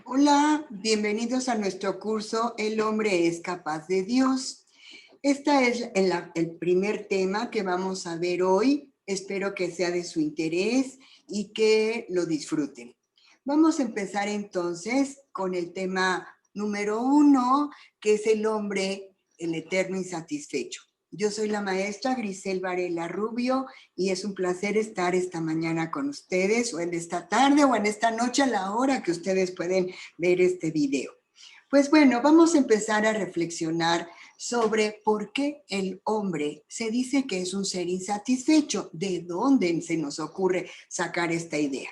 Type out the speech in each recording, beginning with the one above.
Hola, bienvenidos a nuestro curso El hombre es capaz de Dios. Este es el primer tema que vamos a ver hoy. Espero que sea de su interés y que lo disfruten. Vamos a empezar entonces con el tema número 1, que es el hombre, el eterno insatisfecho. Yo soy la maestra Grisel Varela Rubio y es un placer estar esta mañana con ustedes, o en esta tarde o en esta noche, a la hora que ustedes pueden ver este video. Pues bueno, vamos a empezar a reflexionar sobre por qué el hombre se dice que es un ser insatisfecho. ¿De dónde se nos ocurre sacar esta idea?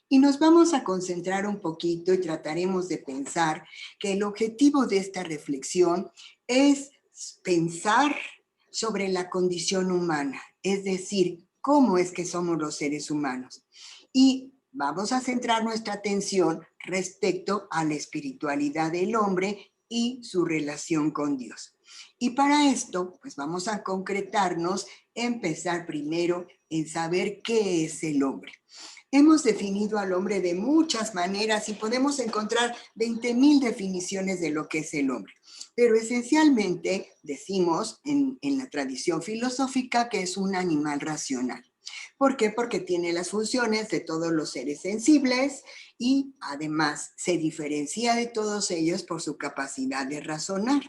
Y nos vamos a concentrar un poquito y trataremos de pensar que el objetivo de esta reflexión es pensar sobre la condición humana, es decir, cómo es que somos los seres humanos. Y vamos a centrar nuestra atención respecto a la espiritualidad del hombre y su relación con Dios. Y para esto, pues vamos a concretarnos, empezar primero en saber qué es el hombre. Hemos definido al hombre de muchas maneras y podemos encontrar 20,000 definiciones de lo que es el hombre. Pero esencialmente decimos en la tradición filosófica que es un animal racional. ¿Por qué? Porque tiene las funciones de todos los seres sensibles y además se diferencia de todos ellos por su capacidad de razonar.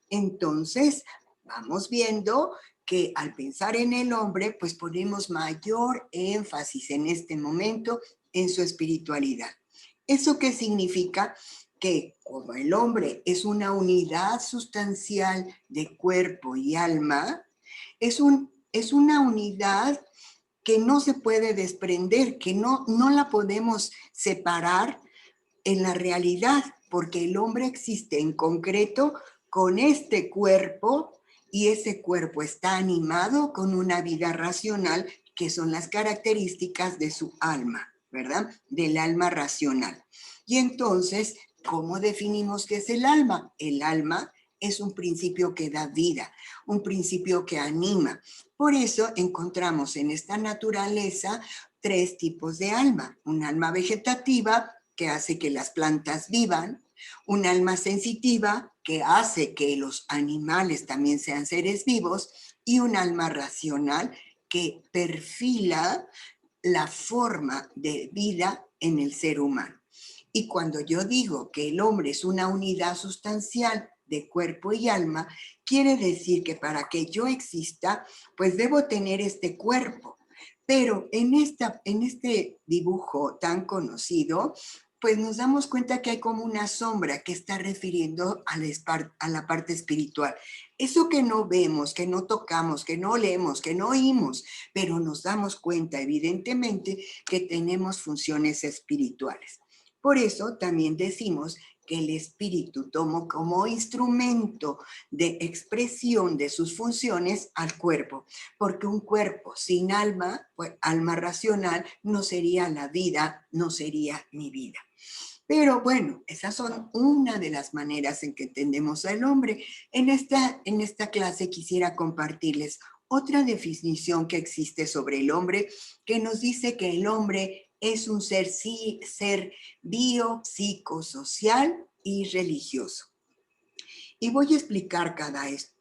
Entonces, vamos viendo que al pensar en el hombre, pues ponemos mayor énfasis en este momento en su espiritualidad. ¿Eso qué significa? Que como el hombre es una unidad sustancial de cuerpo y alma, es una unidad que no se puede desprender, que no la podemos separar en la realidad, porque el hombre existe en concreto con este cuerpo y ese cuerpo está animado con una vida racional, que son las características de su alma, ¿verdad? Del alma racional. Y entonces, ¿cómo definimos qué es el alma? El alma es un principio que da vida, un principio que anima. Por eso encontramos en esta naturaleza 3 tipos de alma: un alma vegetativa, que hace que las plantas vivan; un alma sensitiva, que hace que los animales también sean seres vivos; y un alma racional, que perfila la forma de vida en el ser humano. Y cuando yo digo que el hombre es una unidad sustancial de cuerpo y alma, quiere decir que para que yo exista, pues debo tener este cuerpo. Pero en este dibujo tan conocido, pues nos damos cuenta que hay como una sombra que está refiriendo a la parte espiritual. Eso que no vemos, que no tocamos, que no leemos, que no oímos, pero nos damos cuenta evidentemente que tenemos funciones espirituales. Por eso también decimos que el espíritu tomó como instrumento de expresión de sus funciones al cuerpo, porque un cuerpo sin alma, pues alma racional, no sería la vida, no sería mi vida. Pero bueno, esas son una de las maneras en que entendemos al hombre. En esta clase quisiera compartirles otra definición que existe sobre el hombre, que nos dice que el hombre es un ser biopsicosocial y religioso. Y voy a explicar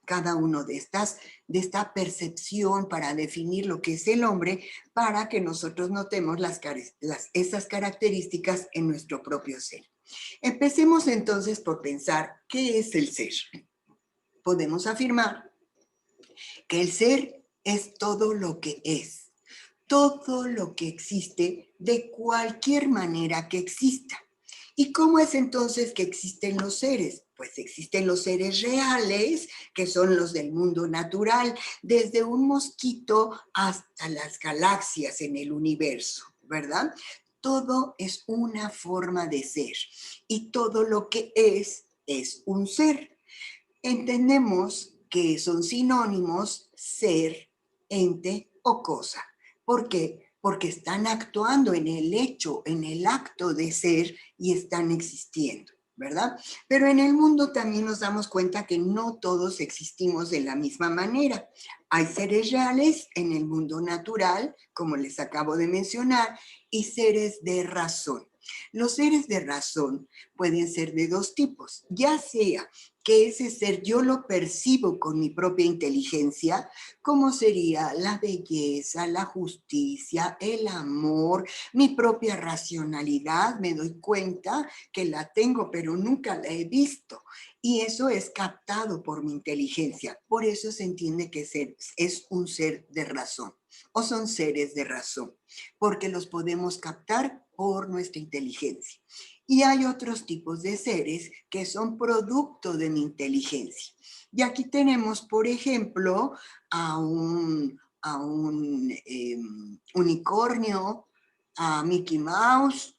cada uno de esta percepción para definir lo que es el hombre, para que nosotros notemos esas características en nuestro propio ser. Empecemos entonces por pensar, ¿qué es el ser? Podemos afirmar que el ser es todo lo que es, todo lo que existe de cualquier manera que exista. ¿Y cómo es entonces que existen los seres? Pues existen los seres reales, que son los del mundo natural, desde un mosquito hasta las galaxias en el universo, ¿verdad? Todo es una forma de ser y todo lo que es un ser. Entendemos que son sinónimos ser, ente o cosa. ¿Por qué? Porque están actuando en el hecho, en el acto de ser, y están existiendo. ¿verdad? Pero en el mundo también nos damos cuenta que no todos existimos de la misma manera. Hay seres reales en el mundo natural, como les acabo de mencionar, y seres de razón. Los seres de razón pueden ser de dos tipos, ya sea que ese ser yo lo percibo con mi propia inteligencia, como sería la belleza, la justicia, el amor, mi propia racionalidad, me doy cuenta que la tengo, pero nunca la he visto. Y eso es captado por mi inteligencia. Por eso se entiende que es un ser de razón o son seres de razón, porque los podemos captar por nuestra inteligencia. Y hay otros tipos de seres que son producto de mi inteligencia. Y aquí tenemos, por ejemplo, a un unicornio, a Mickey Mouse,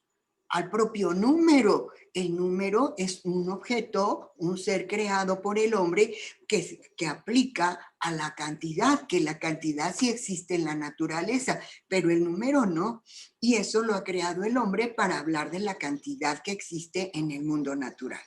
al propio número. El número es un objeto, un ser creado por el hombre que aplica a la cantidad, que la cantidad sí existe en la naturaleza, pero el número no. Y eso lo ha creado el hombre para hablar de la cantidad que existe en el mundo natural.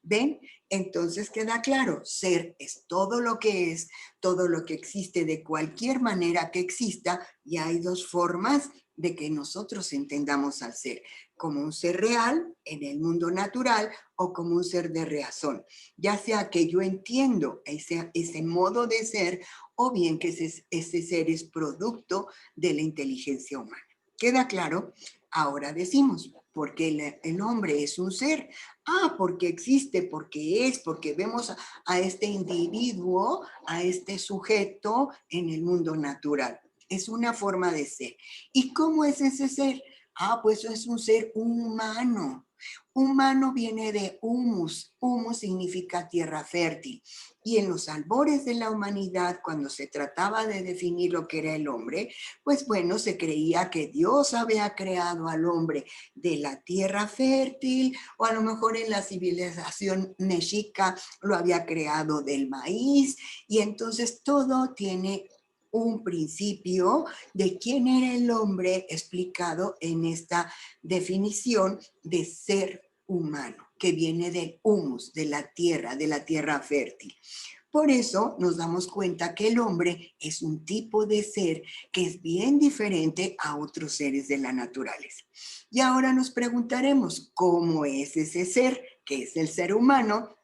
¿Ven? Entonces queda claro, ser es todo lo que es, todo lo que existe de cualquier manera que exista, y hay dos formas de que nosotros entendamos al ser, como un ser real en el mundo natural o como un ser de razón, ya sea que yo entiendo ese modo de ser o bien que ese ser es producto de la inteligencia humana. ¿Queda claro? Ahora decimos, ¿por qué el hombre es un ser? Ah, porque existe, porque es, porque vemos a este individuo, a este sujeto en el mundo natural. Es una forma de ser. ¿Y cómo es ese ser? Ah, pues es un ser humano. Humano viene de humus. Humus significa tierra fértil. Y en los albores de la humanidad, cuando se trataba de definir lo que era el hombre, pues bueno, se creía que Dios había creado al hombre de la tierra fértil, o a lo mejor en la civilización mexica lo había creado del maíz, y entonces todo tiene un principio de quién era el hombre explicado en esta definición de ser humano, que viene del humus, de la tierra fértil. Por eso nos damos cuenta que el hombre es un tipo de ser que es bien diferente a otros seres de la naturaleza. Y ahora nos preguntaremos cómo es ese ser, que es el ser humano,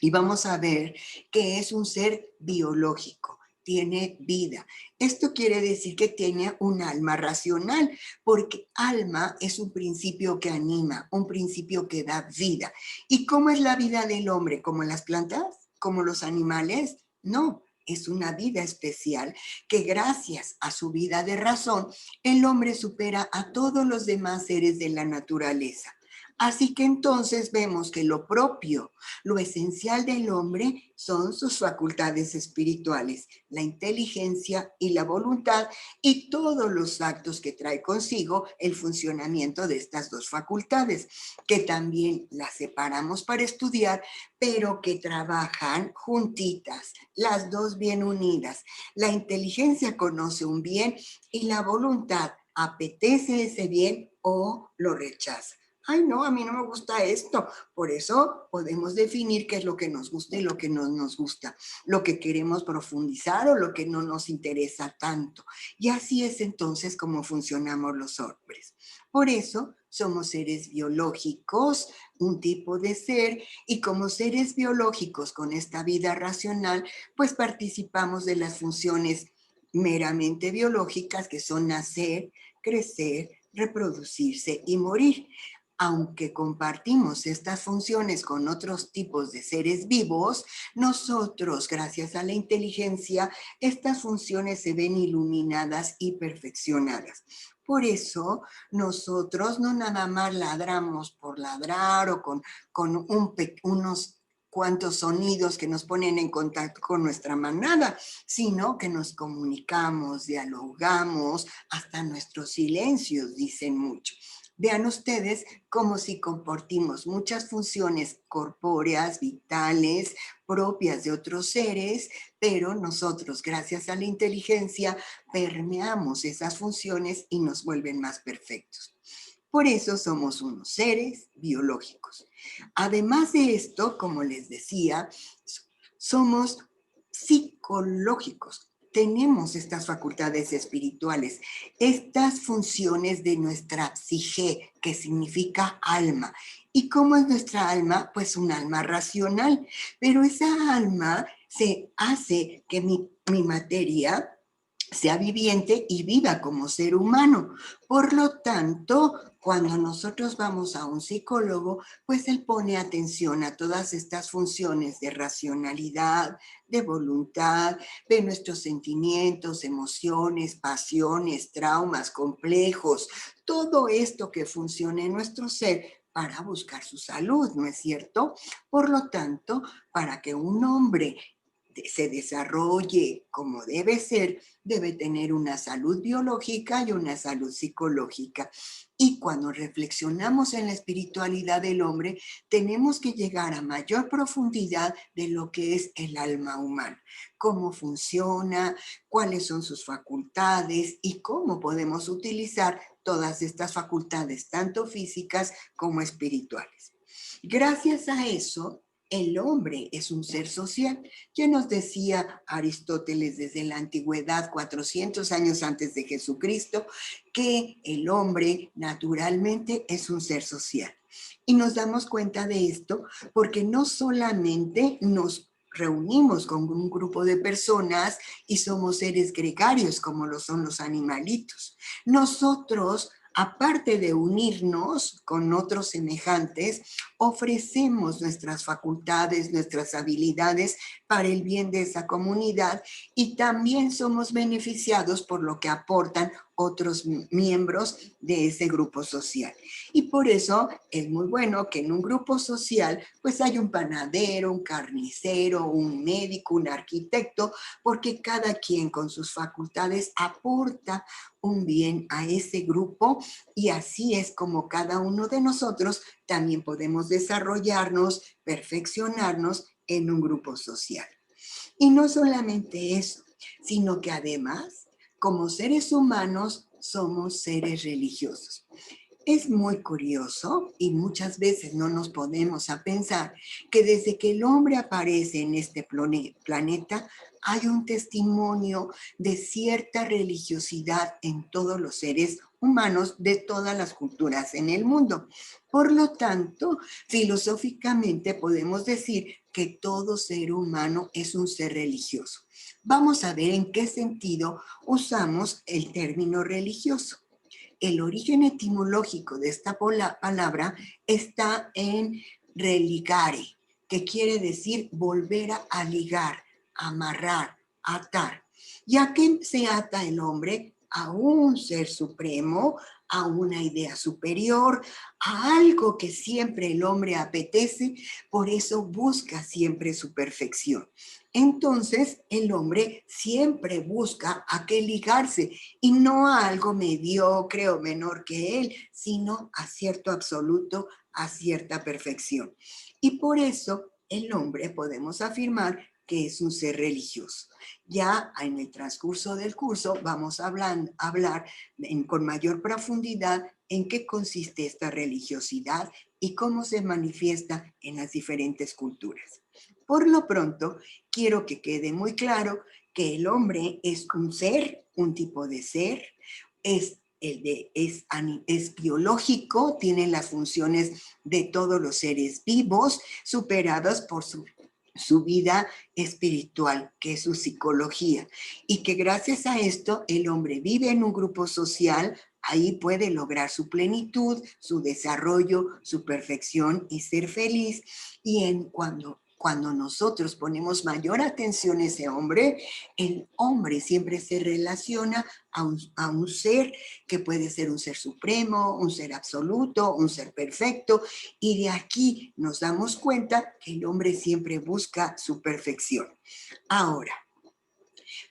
y vamos a ver que es un ser biológico, tiene vida. Esto quiere decir que tiene un alma racional, porque alma es un principio que anima, un principio que da vida. ¿Y cómo es la vida del hombre? ¿Como las plantas? ¿Como los animales? No, es una vida especial que gracias a su vida de razón, el hombre supera a todos los demás seres de la naturaleza. Así que entonces vemos que lo propio, lo esencial del hombre son sus facultades espirituales, la inteligencia y la voluntad y todos los actos que trae consigo el funcionamiento de estas dos facultades, que también las separamos para estudiar, pero que trabajan juntitas, las dos bien unidas. La inteligencia conoce un bien y la voluntad apetece ese bien o lo rechaza. Ay, no, a mí no me gusta esto. Por eso podemos definir qué es lo que nos gusta y lo que no nos gusta, lo que queremos profundizar o lo que no nos interesa tanto. Y así es entonces como funcionamos los hombres. Por eso somos seres biológicos, un tipo de ser, y como seres biológicos con esta vida racional, pues participamos de las funciones meramente biológicas que son nacer, crecer, reproducirse y morir. Aunque compartimos estas funciones con otros tipos de seres vivos, nosotros, gracias a la inteligencia, estas funciones se ven iluminadas y perfeccionadas. Por eso, nosotros no nada más ladramos por ladrar o con unos cuantos sonidos que nos ponen en contacto con nuestra manada, sino que nos comunicamos, dialogamos, hasta nuestros silencios dicen mucho. Vean ustedes como si compartimos muchas funciones corpóreas, vitales, propias de otros seres, pero nosotros, gracias a la inteligencia, permeamos esas funciones y nos vuelven más perfectos. Por eso somos unos seres biológicos. Además de esto, como les decía, somos psicológicos. Tenemos estas facultades espirituales, estas funciones de nuestra psique, que significa alma. ¿Y cómo es nuestra alma? Pues un alma racional, pero esa alma se hace que mi materia sea viviente y viva como ser humano. Por lo tanto, cuando nosotros vamos a un psicólogo, pues él pone atención a todas estas funciones de racionalidad, de voluntad, de nuestros sentimientos, emociones, pasiones, traumas complejos, todo esto que funciona en nuestro ser para buscar su salud, ¿no es cierto? Por lo tanto, para que un hombre se desarrolle como debe ser, debe tener una salud biológica y una salud psicológica. Y cuando reflexionamos en la espiritualidad del hombre, tenemos que llegar a mayor profundidad de lo que es el alma humana, cómo funciona, cuáles son sus facultades y cómo podemos utilizar todas estas facultades, tanto físicas como espirituales. Gracias a eso, el hombre es un ser social. Ya nos decía Aristóteles desde la antigüedad, 400 años antes de Jesucristo, que el hombre naturalmente es un ser social. Y nos damos cuenta de esto porque no solamente nos reunimos con un grupo de personas y somos seres gregarios como lo son los animalitos. Nosotros, aparte de unirnos con otros semejantes, ofrecemos nuestras facultades, nuestras habilidades para el bien de esa comunidad y también somos beneficiados por lo que aportan otros miembros de ese grupo social. Y por eso es muy bueno que en un grupo social pues hay un panadero, un carnicero, un médico, un arquitecto, porque cada quien con sus facultades aporta un bien a ese grupo y así es como cada uno de nosotros también podemos desarrollarnos, perfeccionarnos en un grupo social. Y no solamente eso, sino que además, como seres humanos, somos seres religiosos. Es muy curioso y muchas veces no nos ponemos a pensar que desde que el hombre aparece en este planeta hay un testimonio de cierta religiosidad en todos los seres humanos de todas las culturas en el mundo. Por lo tanto, filosóficamente podemos decir que todo ser humano es un ser religioso. Vamos a ver en qué sentido usamos el término religioso. El origen etimológico de esta palabra está en religare, que quiere decir volver a ligar, amarrar, atar. ¿Y a qué se ata el hombre? A un ser supremo, a una idea superior, a algo que siempre el hombre apetece, por eso busca siempre su perfección. Entonces, el hombre siempre busca a qué ligarse y no a algo mediocre o menor que él, sino a cierto absoluto, a cierta perfección. Y por eso el hombre podemos afirmar que es un ser religioso. Ya en el transcurso del curso vamos a hablar con mayor profundidad en qué consiste esta religiosidad y cómo se manifiesta en las diferentes culturas. Por lo pronto, quiero que quede muy claro que el hombre es un ser, un tipo de ser, es biológico, tiene las funciones de todos los seres vivos, superadas por su vida espiritual, que es su psicología, y que gracias a esto el hombre vive en un grupo social, ahí puede lograr su plenitud, su desarrollo, su perfección y ser feliz. Y cuando nosotros ponemos mayor atención a ese hombre, el hombre siempre se relaciona a un ser que puede ser un ser supremo, un ser absoluto, un ser perfecto, y de aquí nos damos cuenta que el hombre siempre busca su perfección. Ahora,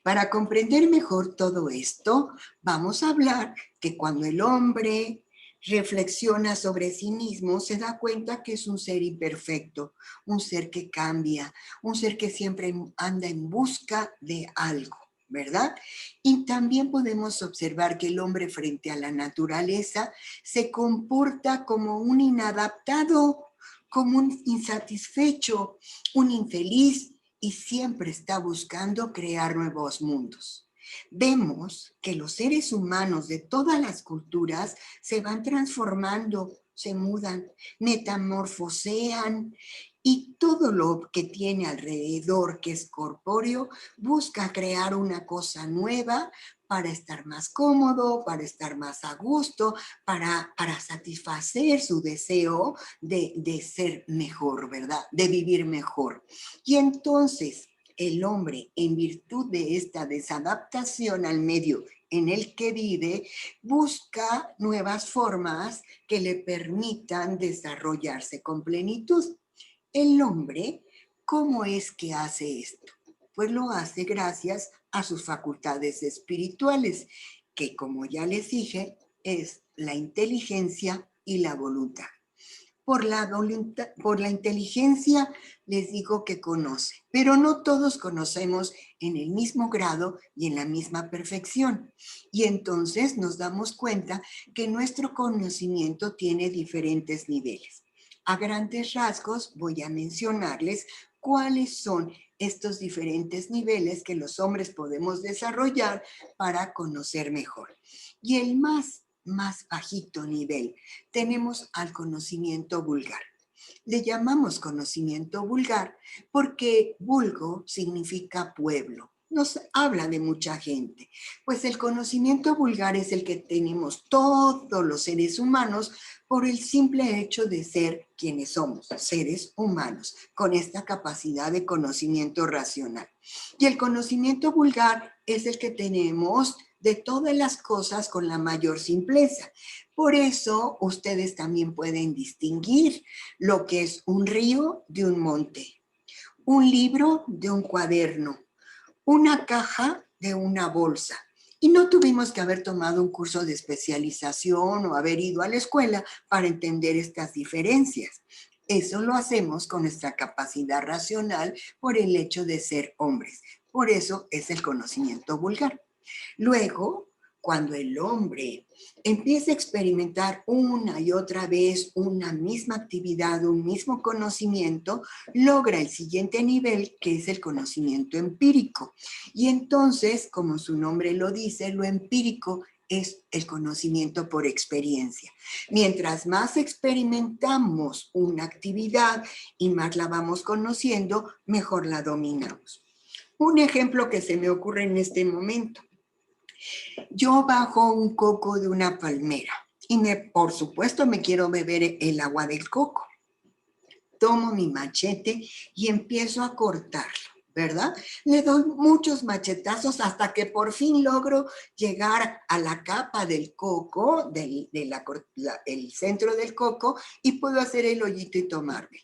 para comprender mejor todo esto, vamos a hablar que cuando el hombre reflexiona sobre sí mismo, se da cuenta que es un ser imperfecto, un ser que cambia, un ser que siempre anda en busca de algo. ¿verdad? Y también podemos observar que el hombre frente a la naturaleza se comporta como un inadaptado, como un insatisfecho, un infeliz y siempre está buscando crear nuevos mundos. Vemos que los seres humanos de todas las culturas se van transformando, se mudan, metamorfosean y todo lo que tiene alrededor que es corpóreo busca crear una cosa nueva para estar más cómodo, para estar más a gusto, para satisfacer su deseo de ser mejor, ¿verdad? De vivir mejor. Y entonces el hombre, en virtud de esta desadaptación al medio en el que vive, busca nuevas formas que le permitan desarrollarse con plenitud. El hombre, ¿cómo es que hace esto? Pues lo hace gracias a sus facultades espirituales, que como ya les dije, es la inteligencia y la voluntad. Por la inteligencia les digo que conoce, pero no todos conocemos en el mismo grado y en la misma perfección. Y entonces nos damos cuenta que nuestro conocimiento tiene diferentes niveles. A grandes rasgos voy a mencionarles cuáles son estos diferentes niveles que los hombres podemos desarrollar para conocer mejor. Y el más bajito nivel tenemos al conocimiento vulgar. Le llamamos conocimiento vulgar porque vulgo significa pueblo. Nos habla de mucha gente. Pues el conocimiento vulgar es el que tenemos todos los seres humanos por el simple hecho de ser quienes somos, seres humanos, con esta capacidad de conocimiento racional. Y el conocimiento vulgar es el que tenemos de todas las cosas con la mayor simpleza. Por eso ustedes también pueden distinguir lo que es un río de un monte, un libro de un cuaderno, una caja de una bolsa. Y no tuvimos que haber tomado un curso de especialización o haber ido a la escuela para entender estas diferencias. Eso lo hacemos con nuestra capacidad racional por el hecho de ser hombres. Por eso es el conocimiento vulgar. Luego, cuando el hombre empieza a experimentar una y otra vez una misma actividad, un mismo conocimiento, logra el siguiente nivel, que es el conocimiento empírico. Y entonces, como su nombre lo dice, lo empírico es el conocimiento por experiencia. Mientras más experimentamos una actividad y más la vamos conociendo, mejor la dominamos. Un ejemplo que se me ocurre en este momento. Yo bajo un coco de una palmera y por supuesto me quiero beber el agua del coco. Tomo mi machete y empiezo a cortarlo, ¿verdad? Le doy muchos machetazos hasta que por fin logro llegar a la capa del coco, el centro del coco, y puedo hacer el hoyito y tomarme.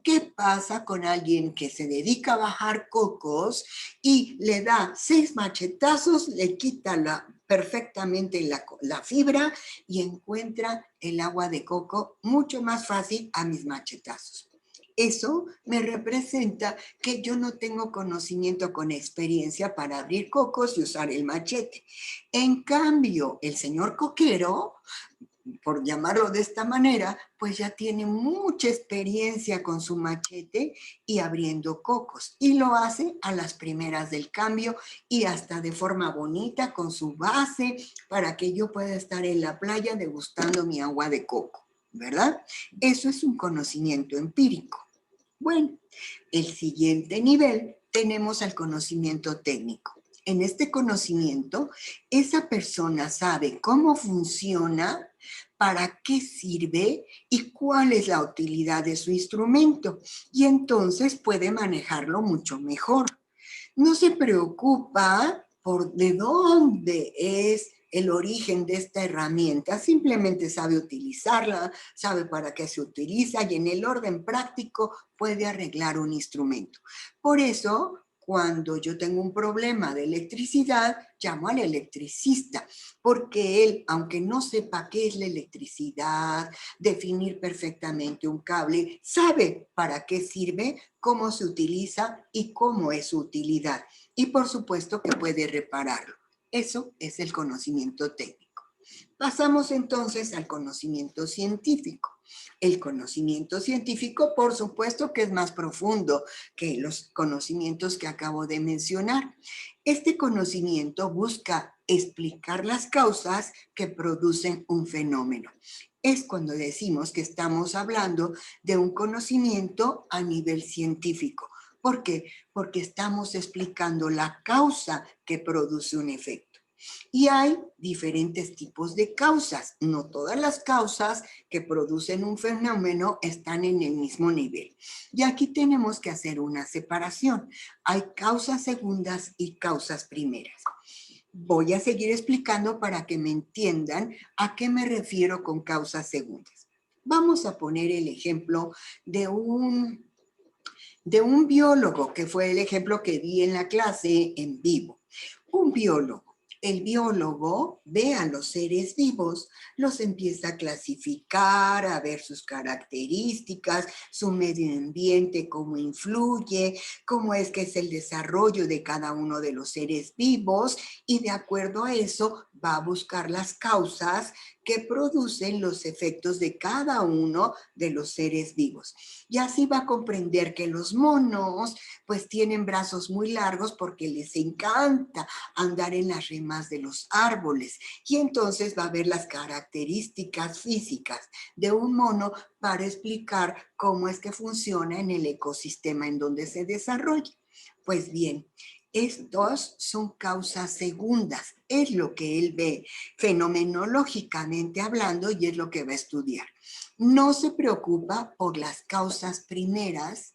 ¿Qué pasa con alguien que se dedica a bajar cocos y le da 6 machetazos, le quita perfectamente la fibra y encuentra el agua de coco mucho más fácil a mis machetazos? Eso me representa que yo no tengo conocimiento con experiencia para abrir cocos y usar el machete. En cambio, el señor coquero, por llamarlo de esta manera, pues ya tiene mucha experiencia con su machete y abriendo cocos. Y lo hace a las primeras del cambio y hasta de forma bonita con su base para que yo pueda estar en la playa degustando mi agua de coco, ¿verdad? Eso es un conocimiento empírico. Bueno, el siguiente nivel tenemos al conocimiento técnico. En este conocimiento, esa persona sabe cómo funciona, para qué sirve y cuál es la utilidad de su instrumento. Y entonces puede manejarlo mucho mejor. No se preocupa por de dónde es el origen de esta herramienta, simplemente sabe utilizarla, sabe para qué se utiliza y en el orden práctico puede arreglar un instrumento. Por eso, Cuando yo tengo un problema de electricidad, llamo al electricista, porque él, aunque no sepa qué es la electricidad, definir perfectamente un cable, sabe para qué sirve, cómo se utiliza y cómo es su utilidad. Y por supuesto que puede repararlo. Eso es el conocimiento técnico. Pasamos entonces al conocimiento científico. El conocimiento científico, por supuesto que es más profundo que los conocimientos que acabo de mencionar. Este conocimiento busca explicar las causas que producen un fenómeno. Es cuando decimos que estamos hablando de un conocimiento a nivel científico. ¿Por qué? Porque estamos explicando la causa que produce un efecto. Y hay diferentes tipos de causas. No todas las causas que producen un fenómeno están en el mismo nivel. Y aquí tenemos que hacer una separación. Hay causas segundas y causas primeras. Voy a seguir explicando para que me entiendan a qué me refiero con causas segundas. Vamos a poner el ejemplo de un biólogo, que fue el ejemplo que di en la clase en vivo. Un biólogo. El biólogo ve a los seres vivos, los empieza a clasificar, a ver sus características, su medio ambiente, cómo influye, cómo es que es el desarrollo de cada uno de los seres vivos, y de acuerdo a eso va a buscar las causas que producen los efectos de cada uno de los seres vivos. Y así va a comprender que los monos pues tienen brazos muy largos porque les encanta andar en las ramas de los árboles. Y entonces va a ver las características físicas de un mono para explicar cómo es que funciona en el ecosistema en donde se desarrolla. Pues bien, estos son causas segundas, es lo que él ve fenomenológicamente hablando y es lo que va a estudiar. No se preocupa por las causas primeras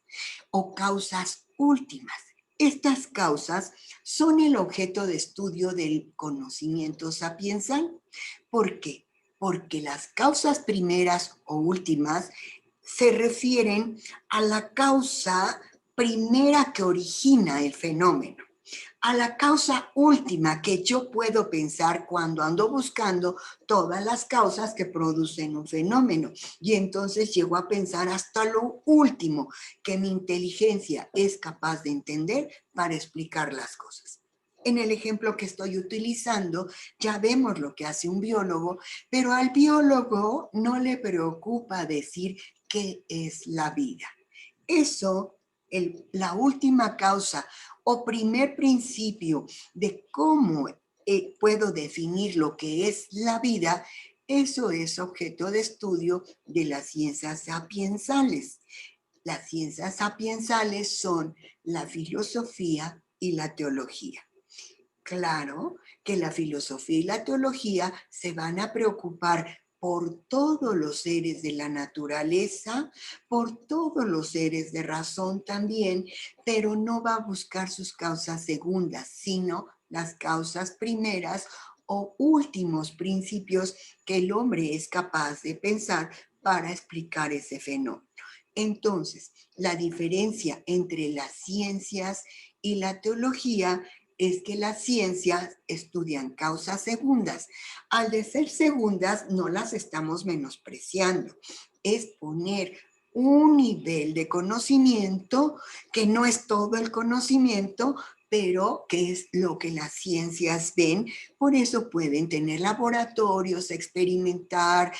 o causas últimas. Estas causas son el objeto de estudio del conocimiento sapiensal. ¿Por qué? Porque las causas primeras o últimas se refieren a la causa primera que origina el fenómeno, a la causa última que yo puedo pensar cuando ando buscando todas las causas que producen un fenómeno. Y entonces llego a pensar hasta lo último que mi inteligencia es capaz de entender para explicar las cosas. En el ejemplo que estoy utilizando, ya vemos lo que hace un biólogo, pero al biólogo no le preocupa decir qué es la vida. Eso, la última causa o primer principio de cómo puedo definir lo que es la vida, eso es objeto de estudio de las ciencias sapiensales. Las ciencias sapiensales son la filosofía y la teología. Claro que la filosofía y la teología se van a preocupar por todos los seres de la naturaleza, por todos los seres de razón también, pero no va a buscar sus causas segundas, sino las causas primeras o últimos principios que el hombre es capaz de pensar para explicar ese fenómeno. Entonces, la diferencia entre las ciencias y la teología es que las ciencias estudian causas segundas. Al de ser segundas, no las estamos menospreciando. Es poner un nivel de conocimiento que no es todo el conocimiento, pero que es lo que las ciencias ven. Por eso pueden tener laboratorios, experimentar,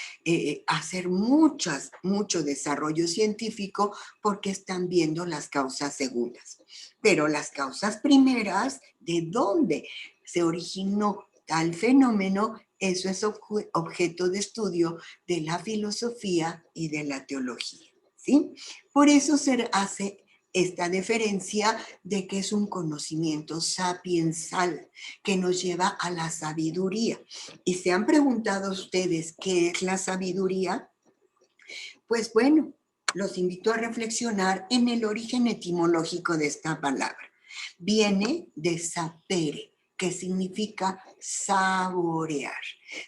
hacer mucho desarrollo científico porque están viendo las causas segundas. Pero las causas primeras, de dónde se originó tal fenómeno, eso es objeto de estudio de la filosofía y de la teología, ¿sí? Por eso se hace esta diferencia de que es un conocimiento sapiensal que nos lleva a la sabiduría. ¿Y se han preguntado ustedes qué es la sabiduría? Pues bueno, los invito a reflexionar en el origen etimológico de esta palabra. Viene de sapere, que significa saborear.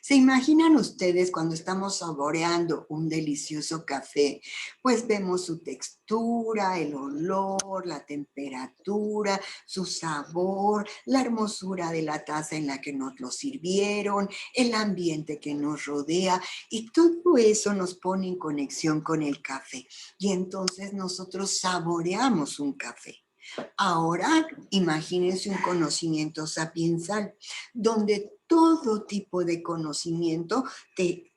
¿Se imaginan ustedes cuando estamos saboreando un delicioso café? Pues vemos su textura, el olor, la temperatura, su sabor, la hermosura de la taza en la que nos lo sirvieron, el ambiente que nos rodea, y todo eso nos pone en conexión con el café. Y entonces nosotros saboreamos un café. Ahora, imagínense un conocimiento sapiensal, donde todo tipo de conocimiento te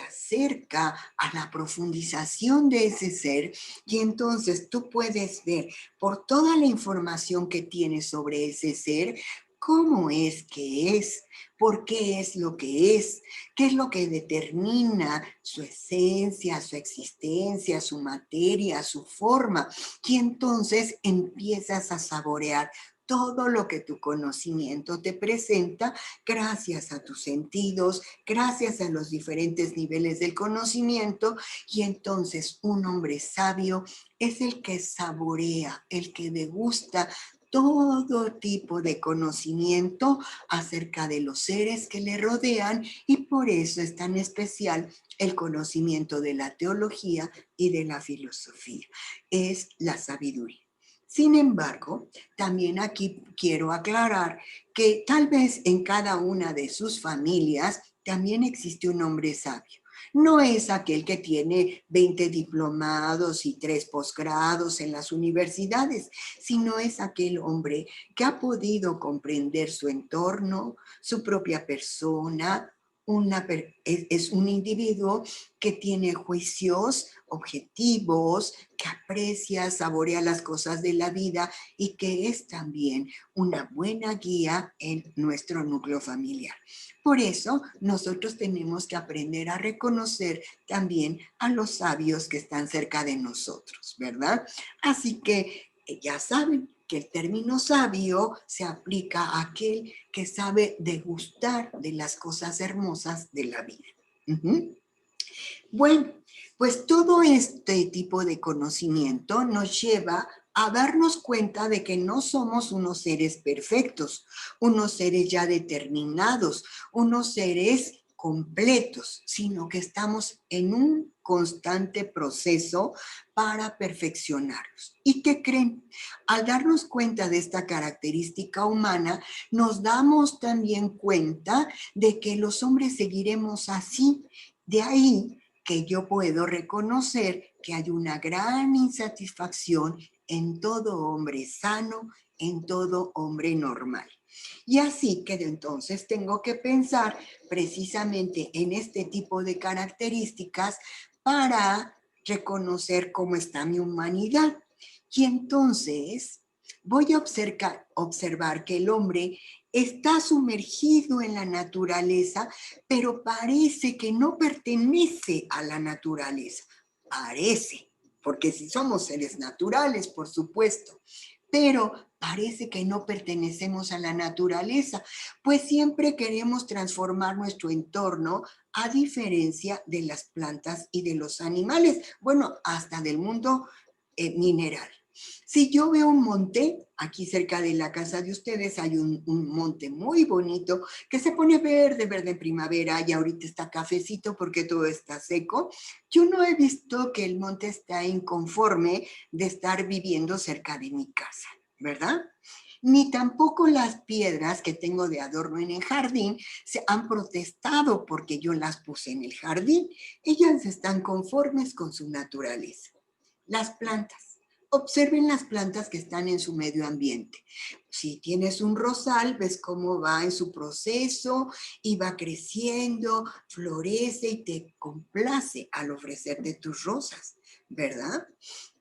acerca a la profundización de ese ser, y entonces tú puedes ver por toda la información que tienes sobre ese ser, cómo es que es, por qué es lo que es, qué es lo que determina su esencia, su existencia, su materia, su forma. Y entonces empiezas a saborear todo lo que tu conocimiento te presenta gracias a tus sentidos, gracias a los diferentes niveles del conocimiento. Y entonces un hombre sabio es el que saborea, el que degusta todo tipo de conocimiento acerca de los seres que le rodean, y por eso es tan especial el conocimiento de la teología y de la filosofía. Es la sabiduría. Sin embargo, también aquí quiero aclarar que tal vez en cada una de sus familias también existe un hombre sabio. No es aquel que tiene 20 diplomados y 3 posgrados en las universidades, sino es aquel hombre que ha podido comprender su entorno, su propia persona. Es un individuo que tiene juicios objetivos, que aprecia, saborea las cosas de la vida y que es también una buena guía en nuestro núcleo familiar. Por eso nosotros tenemos que aprender a reconocer también a los sabios que están cerca de nosotros, ¿verdad? Así que ya saben que el término sabio se aplica a aquel que sabe degustar de las cosas hermosas de la vida. Bueno, pues todo este tipo de conocimiento nos lleva a darnos cuenta de que no somos unos seres perfectos, unos seres ya determinados, unos seres completos, sino que estamos en un constante proceso para perfeccionarnos. ¿Y qué creen? Al darnos cuenta de esta característica humana, nos damos también cuenta de que los hombres seguiremos así. De ahí que yo puedo reconocer que hay una gran insatisfacción en todo hombre sano, en todo hombre normal. Y así que entonces tengo que pensar precisamente en este tipo de características para reconocer cómo está mi humanidad. Y entonces voy a observar que el hombre está sumergido en la naturaleza, pero parece que no pertenece a la naturaleza. Parece, porque si somos seres naturales, por supuesto, pero parece que no pertenecemos a la naturaleza, pues siempre queremos transformar nuestro entorno, a diferencia de las plantas y de los animales, bueno, hasta del mundo mineral. Si yo veo un monte, aquí cerca de la casa de ustedes hay un monte muy bonito que se pone verde, verde en primavera, y ahorita está cafecito porque todo está seco. Yo no he visto que el monte está inconforme de estar viviendo cerca de mi casa, ¿verdad? Ni tampoco las piedras que tengo de adorno en el jardín se han protestado porque yo las puse en el jardín. Ellas están conformes con su naturaleza. Las plantas. Observen las plantas que están en su medio ambiente. Si tienes un rosal, ves cómo va en su proceso y va creciendo, florece y te complace al ofrecerte tus rosas, ¿verdad?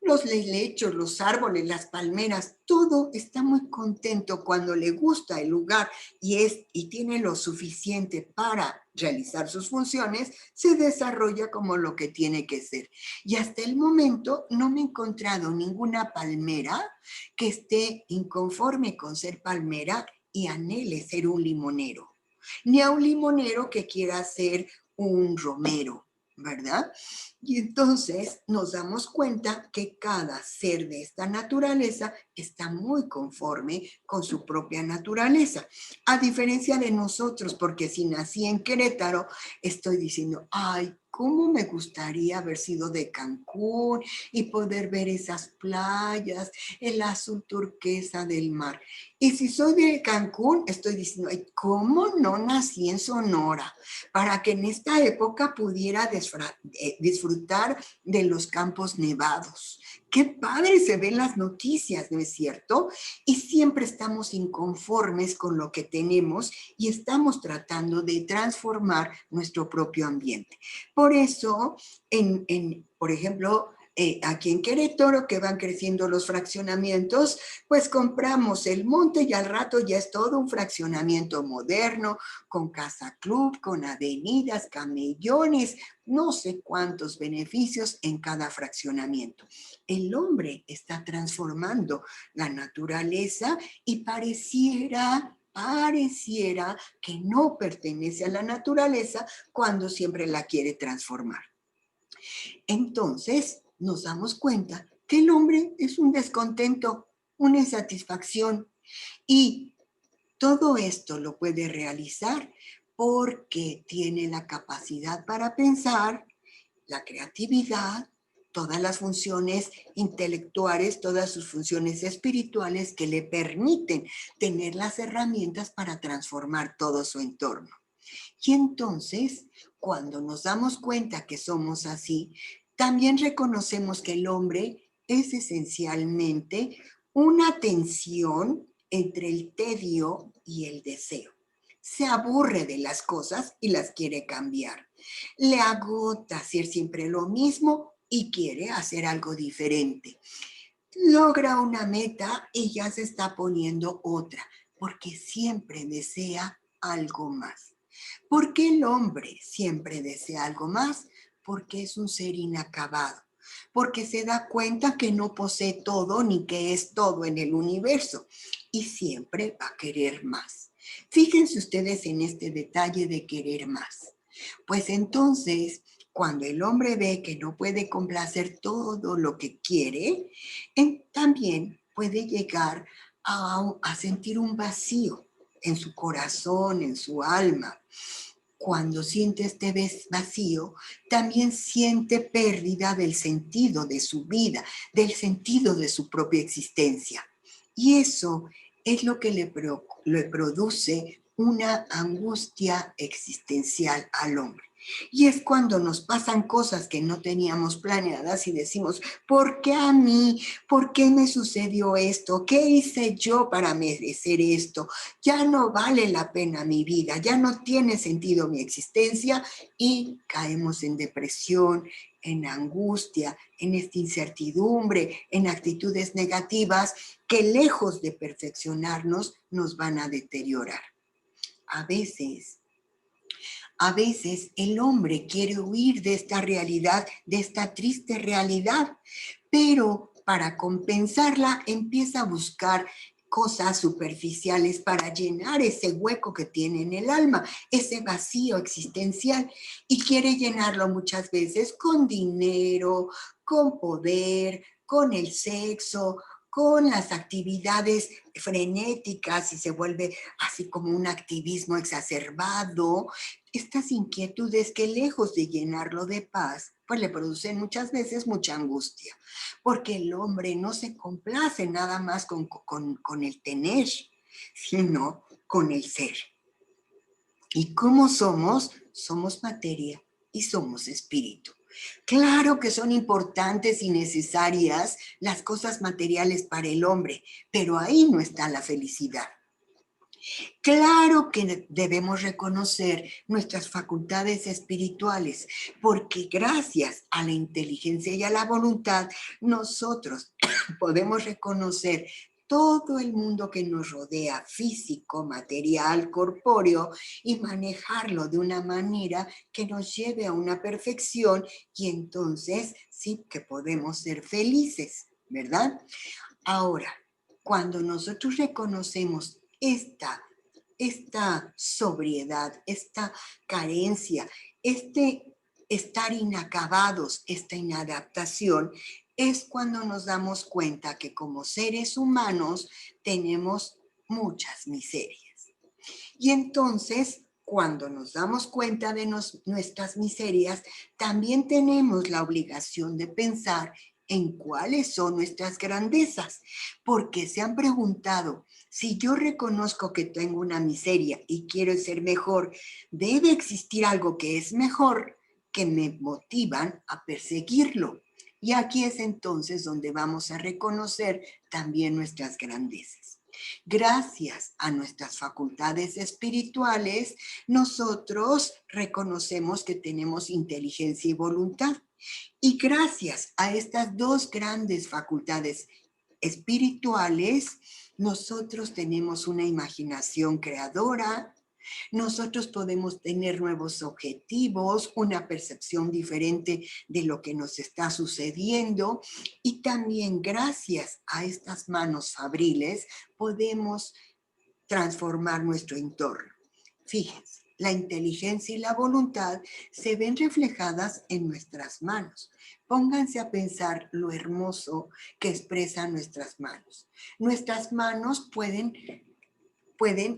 Los helechos, los árboles, las palmeras, todo está muy contento cuando le gusta el lugar y tiene lo suficiente para realizar sus funciones, se desarrolla como lo que tiene que ser. Y hasta el momento no me he encontrado ninguna palmera que esté inconforme con ser palmera y anhele ser un limonero, ni a un limonero que quiera ser un romero. ¿verdad? Y entonces nos damos cuenta que cada ser de esta naturaleza está muy conforme con su propia naturaleza, a diferencia de nosotros, porque si nací en Querétaro, estoy diciendo, ay, cómo me gustaría haber sido de Cancún y poder ver esas playas, el azul turquesa del mar. Y si soy de Cancún, estoy diciendo, ay, ¿cómo no nací en Sonora? Para que en esta época pudiera disfrutar de los campos nevados. Qué padre se ven las noticias, ¿no es cierto? Y siempre estamos inconformes con lo que tenemos y estamos tratando de transformar nuestro propio ambiente. Por eso, por ejemplo, aquí en Querétaro, que van creciendo los fraccionamientos, pues compramos el monte y al rato ya es todo un fraccionamiento moderno, con casa club, con avenidas, camellones, no sé cuántos beneficios en cada fraccionamiento. El hombre está transformando la naturaleza y pareciera que no pertenece a la naturaleza cuando siempre la quiere transformar. Entonces nos damos cuenta que el hombre es un descontento, una insatisfacción y todo esto lo puede realizar porque tiene la capacidad para pensar, la creatividad, todas las funciones intelectuales, todas sus funciones espirituales que le permiten tener las herramientas para transformar todo su entorno. Y entonces, cuando nos damos cuenta que somos así, también reconocemos que el hombre es esencialmente una tensión entre el tedio y el deseo. Se aburre de las cosas y las quiere cambiar. Le agota hacer siempre lo mismo y quiere hacer algo diferente. Logra una meta y ya se está poniendo otra, porque siempre desea algo más. ¿Por qué el hombre siempre desea algo más? Porque es un ser inacabado, porque se da cuenta que no posee todo ni que es todo en el universo y siempre va a querer más. Fíjense ustedes en este detalle de querer más. Pues entonces, cuando el hombre ve que no puede complacer todo lo que quiere, también puede llegar a sentir un vacío en su corazón, en su alma. Cuando siente este vacío, también siente pérdida del sentido de su vida, del sentido de su propia existencia. Y eso es lo que le produce una angustia existencial al hombre. Y es cuando nos pasan cosas que no teníamos planeadas y decimos, ¿por qué a mí? ¿Por qué me sucedió esto? ¿Qué hice yo para merecer esto? Ya no vale la pena mi vida, ya no tiene sentido mi existencia y caemos en depresión, en angustia, en esta incertidumbre, en actitudes negativas que lejos de perfeccionarnos nos van a deteriorar. A veces el hombre quiere huir de esta realidad, de esta triste realidad, pero para compensarla empieza a buscar cosas superficiales para llenar ese hueco que tiene en el alma, ese vacío existencial, y quiere llenarlo muchas veces con dinero, con poder, con el sexo, con las actividades frenéticas y se vuelve así como un activismo exacerbado. Estas inquietudes que lejos de llenarlo de paz, pues le producen muchas veces mucha angustia, porque el hombre no se complace nada más con el tener, sino con el ser. ¿Y cómo somos? Somos materia y somos espíritu. Claro que son importantes y necesarias las cosas materiales para el hombre, pero ahí no está la felicidad. Claro que debemos reconocer nuestras facultades espirituales, porque gracias a la inteligencia y a la voluntad, nosotros podemos reconocer todo el mundo que nos rodea, físico, material, corpóreo, y manejarlo de una manera que nos lleve a una perfección y entonces sí que podemos ser felices, ¿verdad? Ahora, cuando nosotros reconocemos esta sobriedad, esta carencia, este estar inacabados, esta inadaptación, es cuando nos damos cuenta que como seres humanos tenemos muchas miserias. Y entonces, cuando nos damos cuenta de nuestras miserias, también tenemos la obligación de pensar en cuáles son nuestras grandezas, porque se han preguntado, si yo reconozco que tengo una miseria y quiero ser mejor, debe existir algo que es mejor que me motivan a perseguirlo. Y aquí es entonces donde vamos a reconocer también nuestras grandezas. Gracias a nuestras facultades espirituales, nosotros reconocemos que tenemos inteligencia y voluntad. Y gracias a estas dos grandes facultades espirituales, nosotros tenemos una imaginación creadora, nosotros podemos tener nuevos objetivos, una percepción diferente de lo que nos está sucediendo y también gracias a estas manos fabriles podemos transformar nuestro entorno. Fíjense, la inteligencia y la voluntad se ven reflejadas en nuestras manos. Pónganse a pensar lo hermoso que expresan nuestras manos. Nuestras manos pueden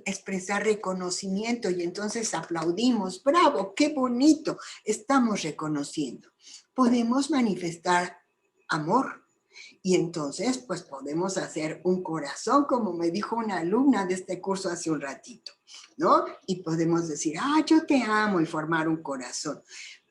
expresar reconocimiento y entonces aplaudimos, bravo, qué bonito, estamos reconociendo. Podemos manifestar amor y entonces pues podemos hacer un corazón, como me dijo una alumna de este curso hace un ratito, ¿no? Y podemos decir, yo te amo y formar un corazón.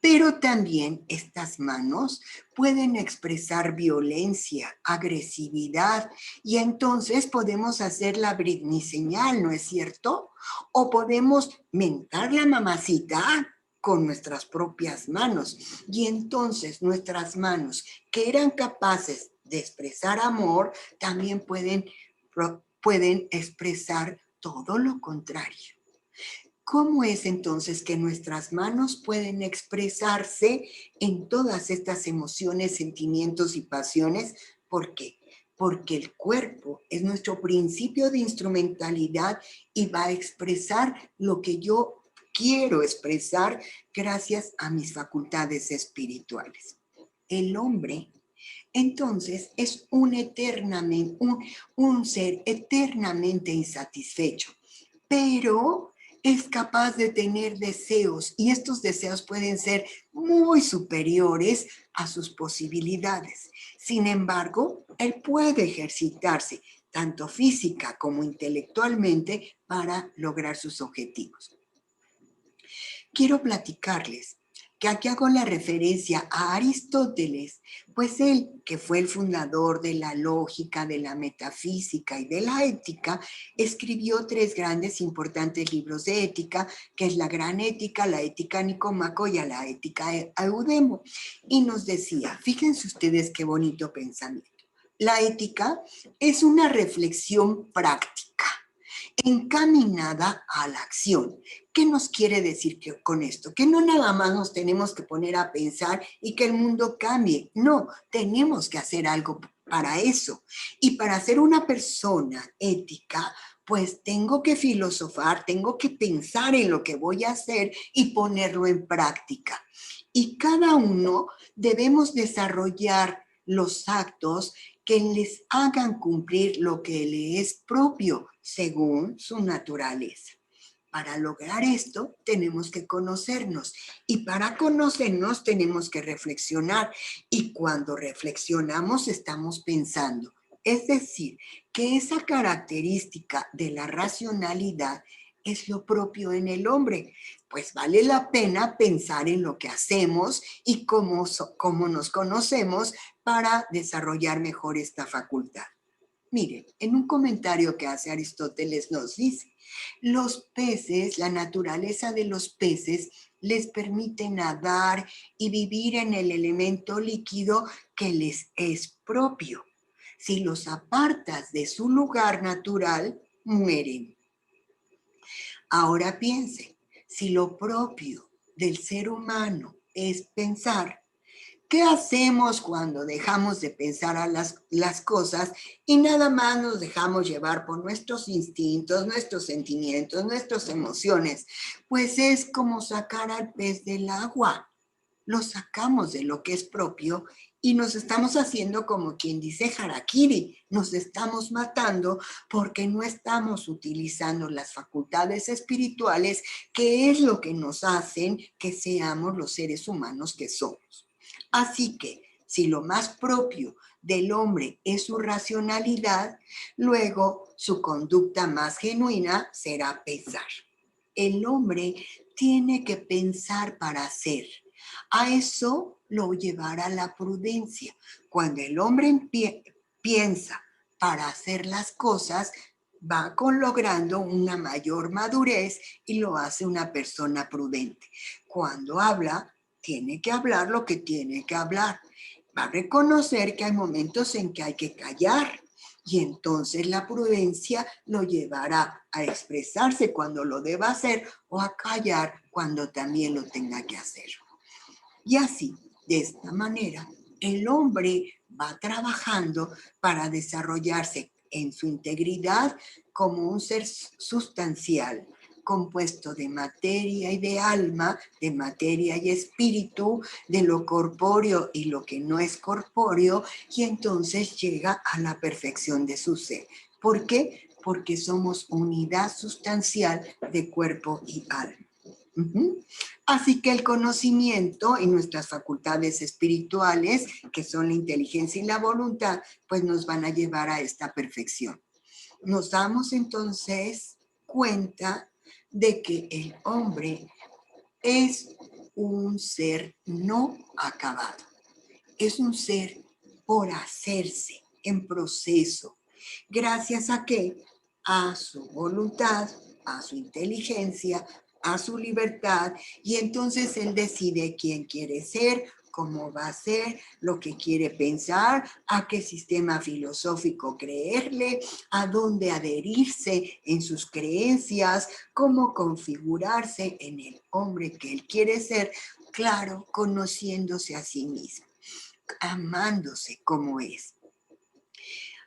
Pero también estas manos pueden expresar violencia, agresividad, y entonces podemos hacer la Britney señal, ¿no es cierto? O podemos mentar la mamacita con nuestras propias manos. Y entonces nuestras manos, que eran capaces de expresar amor, también pueden expresar todo lo contrario. ¿Cómo es entonces que nuestras manos pueden expresarse en todas estas emociones, sentimientos y pasiones? ¿Por qué? Porque el cuerpo es nuestro principio de instrumentalidad y va a expresar lo que yo quiero expresar gracias a mis facultades espirituales. El hombre, entonces, es un ser eternamente insatisfecho, pero es capaz de tener deseos y estos deseos pueden ser muy superiores a sus posibilidades. Sin embargo, él puede ejercitarse tanto física como intelectualmente para lograr sus objetivos. Quiero platicarles que aquí hago la referencia a Aristóteles, pues él, que fue el fundador de la lógica, de la metafísica y de la ética, escribió 3 grandes importantes libros de ética, que es la Gran Ética, la Ética Nicomaco y la Ética Eudemo. Y nos decía, fíjense ustedes qué bonito pensamiento. La ética es una reflexión práctica, encaminada a la acción. ¿Qué nos quiere decir con esto? Que no nada más nos tenemos que poner a pensar y que el mundo cambie. No, tenemos que hacer algo para eso. Y para ser una persona ética, pues tengo que filosofar, tengo que pensar en lo que voy a hacer y ponerlo en práctica. Y cada uno debemos desarrollar los actos que les hagan cumplir lo que le es propio según su naturaleza. Para lograr esto tenemos que conocernos y para conocernos tenemos que reflexionar y cuando reflexionamos estamos pensando. Es decir, que esa característica de la racionalidad es lo propio en el hombre, pues vale la pena pensar en lo que hacemos y cómo nos conocemos para desarrollar mejor esta facultad. Miren, en un comentario que hace Aristóteles nos dice, los peces, la naturaleza de los peces les permite nadar y vivir en el elemento líquido que les es propio. Si los apartas de su lugar natural, mueren. Ahora piensen, si lo propio del ser humano es pensar, ¿qué hacemos cuando dejamos de pensar a las cosas y nada más nos dejamos llevar por nuestros instintos, nuestros sentimientos, nuestras emociones? Pues es como sacar al pez del agua. lo sacamos de lo que es propio y nos estamos haciendo, como quien dice, harakiri. Nos estamos matando porque no estamos utilizando las facultades espirituales, que es lo que nos hacen que seamos los seres humanos que somos. Así que, si lo más propio del hombre es su racionalidad, luego su conducta más genuina será pensar. El hombre tiene que pensar para hacer. A eso lo llevará la prudencia. Cuando el hombre piensa para hacer las cosas, va logrando una mayor madurez y lo hace una persona prudente. Cuando habla, tiene que hablar lo que tiene que hablar. Va a reconocer que hay momentos en que hay que callar. Y entonces la prudencia lo llevará a expresarse cuando lo deba hacer o a callar cuando también lo tenga que hacer. Y así, de esta manera, el hombre va trabajando para desarrollarse en su integridad como un ser sustancial, compuesto de materia y de alma, de materia y espíritu, de lo corpóreo y lo que no es corpóreo, y entonces llega a la perfección de su ser. ¿Por qué? Porque somos unidad sustancial de cuerpo y alma. Así que el conocimiento y nuestras facultades espirituales, que son la inteligencia y la voluntad, pues nos van a llevar a esta perfección. Nos damos entonces cuenta de que el hombre es un ser no acabado. Es un ser por hacerse, en proceso. ¿Gracias a qué? A su voluntad, a su inteligencia, a su libertad, y entonces él decide quién quiere ser, cómo va a ser, lo que quiere pensar, a qué sistema filosófico creerle, a dónde adherirse en sus creencias, cómo configurarse en el hombre que él quiere ser, claro, conociéndose a sí mismo, amándose como es.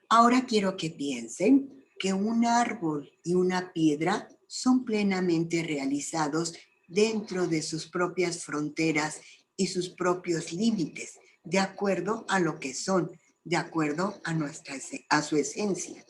Ahora quiero que piensen que un árbol y una piedra son plenamente realizados dentro de sus propias fronteras y sus propios límites, de acuerdo a lo que son, de acuerdo a su esencia.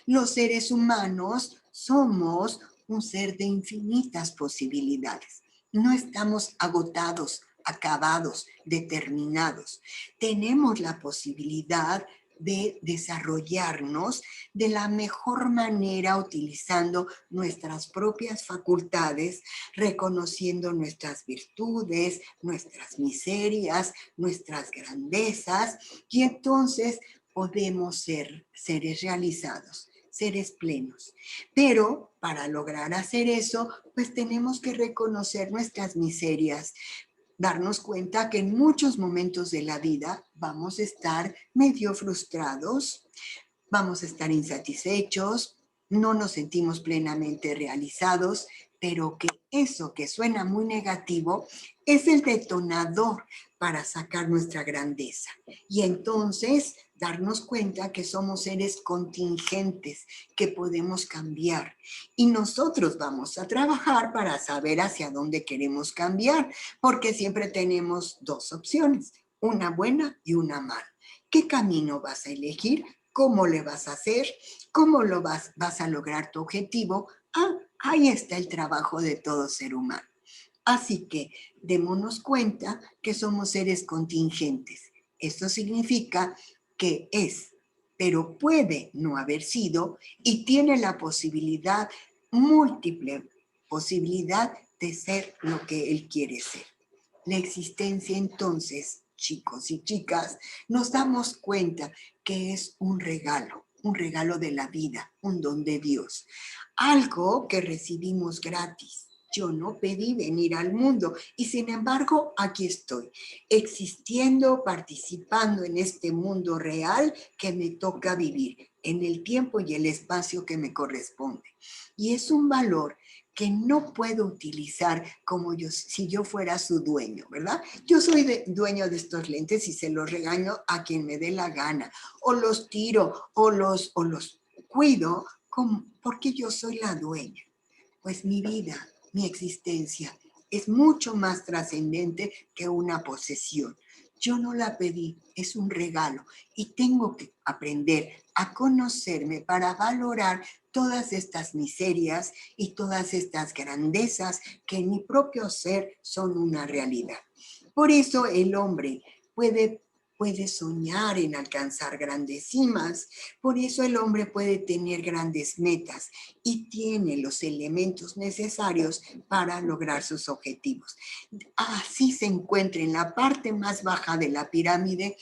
Los seres humanos somos un ser de infinitas posibilidades. No estamos agotados, acabados, determinados. Tenemos la posibilidad de desarrollarnos de la mejor manera utilizando nuestras propias facultades, reconociendo nuestras virtudes, nuestras miserias, nuestras grandezas, y entonces podemos ser seres realizados, seres plenos. Pero para lograr hacer eso, pues tenemos que reconocer nuestras miserias, darnos cuenta que en muchos momentos de la vida vamos a estar medio frustrados, vamos a estar insatisfechos, no nos sentimos plenamente realizados, pero que eso que suena muy negativo es el detonador para sacar nuestra grandeza. Y entonces darnos cuenta que somos seres contingentes, que podemos cambiar. Y nosotros vamos a trabajar para saber hacia dónde queremos cambiar, porque siempre tenemos dos opciones, una buena y una mala. ¿Qué camino vas a elegir? ¿Cómo le vas a hacer? ¿Cómo lo vas a lograr tu objetivo? Ahí está el trabajo de todo ser humano. Así que démonos cuenta que somos seres contingentes. Esto significa que es, pero puede no haber sido y tiene la posibilidad, múltiple posibilidad de ser lo que él quiere ser. La existencia entonces, chicos y chicas, nos damos cuenta que es un regalo de la vida, un don de Dios, algo que recibimos gratis. Yo no pedí venir al mundo y sin embargo aquí estoy, existiendo, participando en este mundo real que me toca vivir, en el tiempo y el espacio que me corresponde. Y es un valor que no puedo utilizar como si yo fuera su dueño, ¿verdad? Yo soy dueño de estos lentes y se los regaño a quien me dé la gana, o los tiro, o los cuido, porque yo soy la dueña. Pues mi vida, mi existencia es mucho más trascendente que una posesión. Yo no la pedí, es un regalo y tengo que aprender a conocerme para valorar todas estas miserias y todas estas grandezas que en mi propio ser son una realidad. Por eso el hombre puede soñar en alcanzar grandes cimas, por eso el hombre puede tener grandes metas y tiene los elementos necesarios para lograr sus objetivos. Así se encuentra en la parte más baja de la pirámide,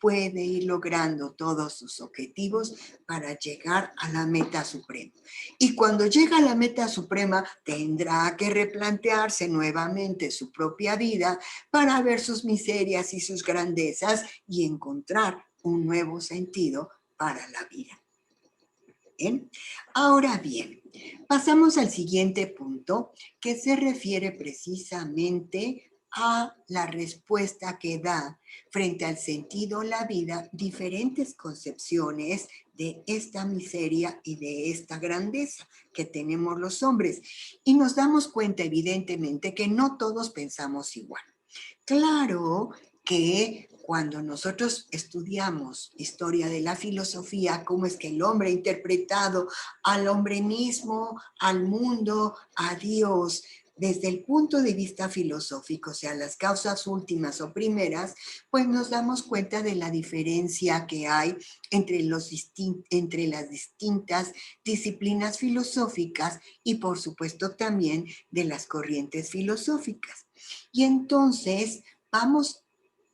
puede ir logrando todos sus objetivos para llegar a la meta suprema. Y cuando llega a la meta suprema, tendrá que replantearse nuevamente su propia vida para ver sus miserias y sus grandezas y encontrar un nuevo sentido para la vida. ¿Bien? Ahora bien, pasamos al siguiente punto que se refiere precisamente a la respuesta que da frente al sentido de la vida diferentes concepciones de esta miseria y de esta grandeza que tenemos los hombres. Y nos damos cuenta evidentemente que no todos pensamos igual. Claro que cuando nosotros estudiamos historia de la filosofía, cómo es que el hombre ha interpretado al hombre mismo, al mundo, a Dios, desde el punto de vista filosófico, o sea, las causas últimas o primeras, pues nos damos cuenta de la diferencia que hay entre las distintas disciplinas filosóficas y por supuesto también de las corrientes filosóficas. Y entonces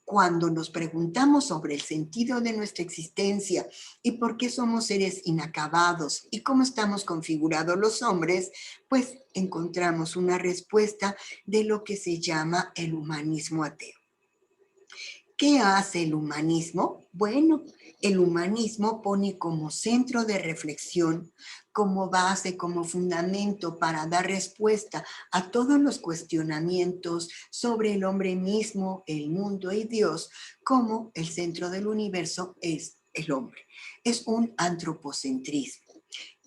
cuando nos preguntamos sobre el sentido de nuestra existencia y por qué somos seres inacabados y cómo estamos configurados los hombres, pues encontramos una respuesta de lo que se llama el humanismo ateo. ¿Qué hace el humanismo? Bueno, el humanismo pone como centro de reflexión, como base, como fundamento para dar respuesta a todos los cuestionamientos sobre el hombre mismo, el mundo y Dios, como el centro del universo es el hombre. Es un antropocentrismo.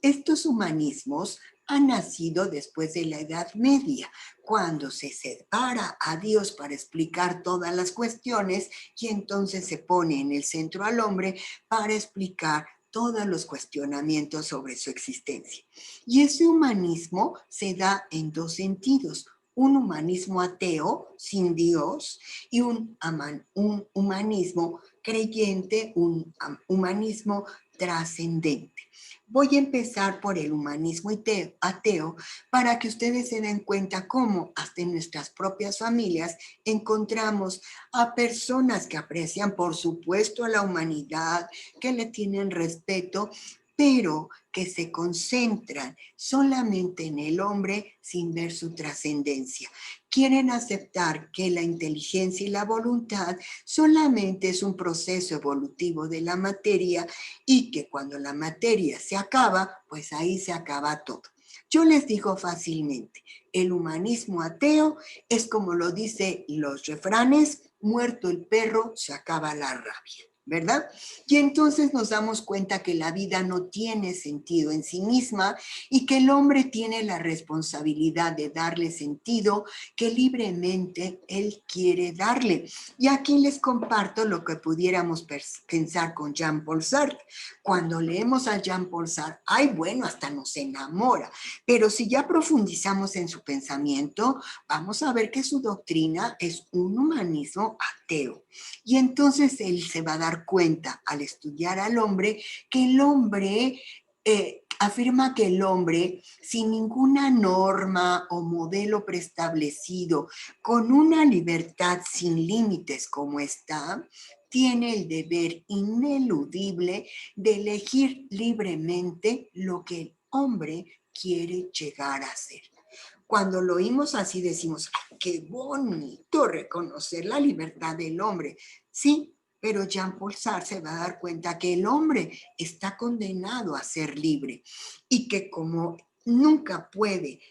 Estos humanismos han nacido después de la Edad Media, cuando se separa a Dios para explicar todas las cuestiones y entonces se pone en el centro al hombre para explicar todos los cuestionamientos sobre su existencia. Y ese humanismo se da en dos sentidos: un humanismo ateo, sin Dios, y un humanismo creyente, un humanismo trascendente. Voy a empezar por el humanismo ateo para que ustedes se den cuenta cómo hasta en nuestras propias familias encontramos a personas que aprecian, por supuesto, a la humanidad, que le tienen respeto, pero que se concentran solamente en el hombre sin ver su trascendencia. Quieren aceptar que la inteligencia y la voluntad solamente es un proceso evolutivo de la materia y que cuando la materia se acaba, pues ahí se acaba todo. Yo les digo fácilmente, el humanismo ateo es como lo dicen los refranes: muerto el perro, se acaba la rabia, ¿verdad? Y entonces nos damos cuenta que la vida no tiene sentido en sí misma y que el hombre tiene la responsabilidad de darle sentido que libremente él quiere darle. Y aquí les comparto lo que pudiéramos pensar con Jean-Paul Sartre. Cuando leemos a Jean-Paul Sartre, ay, bueno, hasta nos enamora, pero si ya profundizamos en su pensamiento, vamos a ver que su doctrina es un humanismo ateo. Y entonces él se va a dar cuenta al estudiar al hombre que el hombre afirma que el hombre, sin ninguna norma o modelo preestablecido, con una libertad sin límites como está, tiene el deber ineludible de elegir libremente lo que el hombre quiere llegar a ser. Cuando lo oímos así decimos, qué bonito reconocer la libertad del hombre. Sí, pero Jean-Paul Sartre se va a dar cuenta que el hombre está condenado a ser libre y que como nunca puede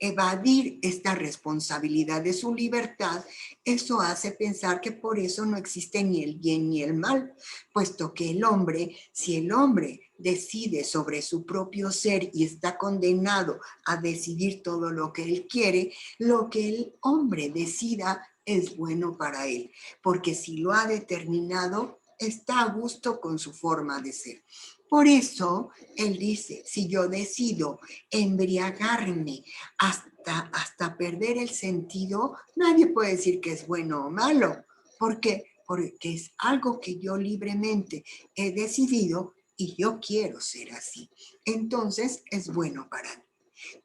evadir esta responsabilidad de su libertad, eso hace pensar que por eso no existe ni el bien ni el mal, puesto que el hombre, si el hombre decide sobre su propio ser y está condenado a decidir todo lo que él quiere, lo que el hombre decida es bueno para él, porque si lo ha determinado, está a gusto con su forma de ser. Por eso, él dice, si yo decido embriagarme hasta perder el sentido, nadie puede decir que es bueno o malo. ¿Por qué? Porque es algo que yo libremente he decidido y yo quiero ser así. Entonces, es bueno para mí.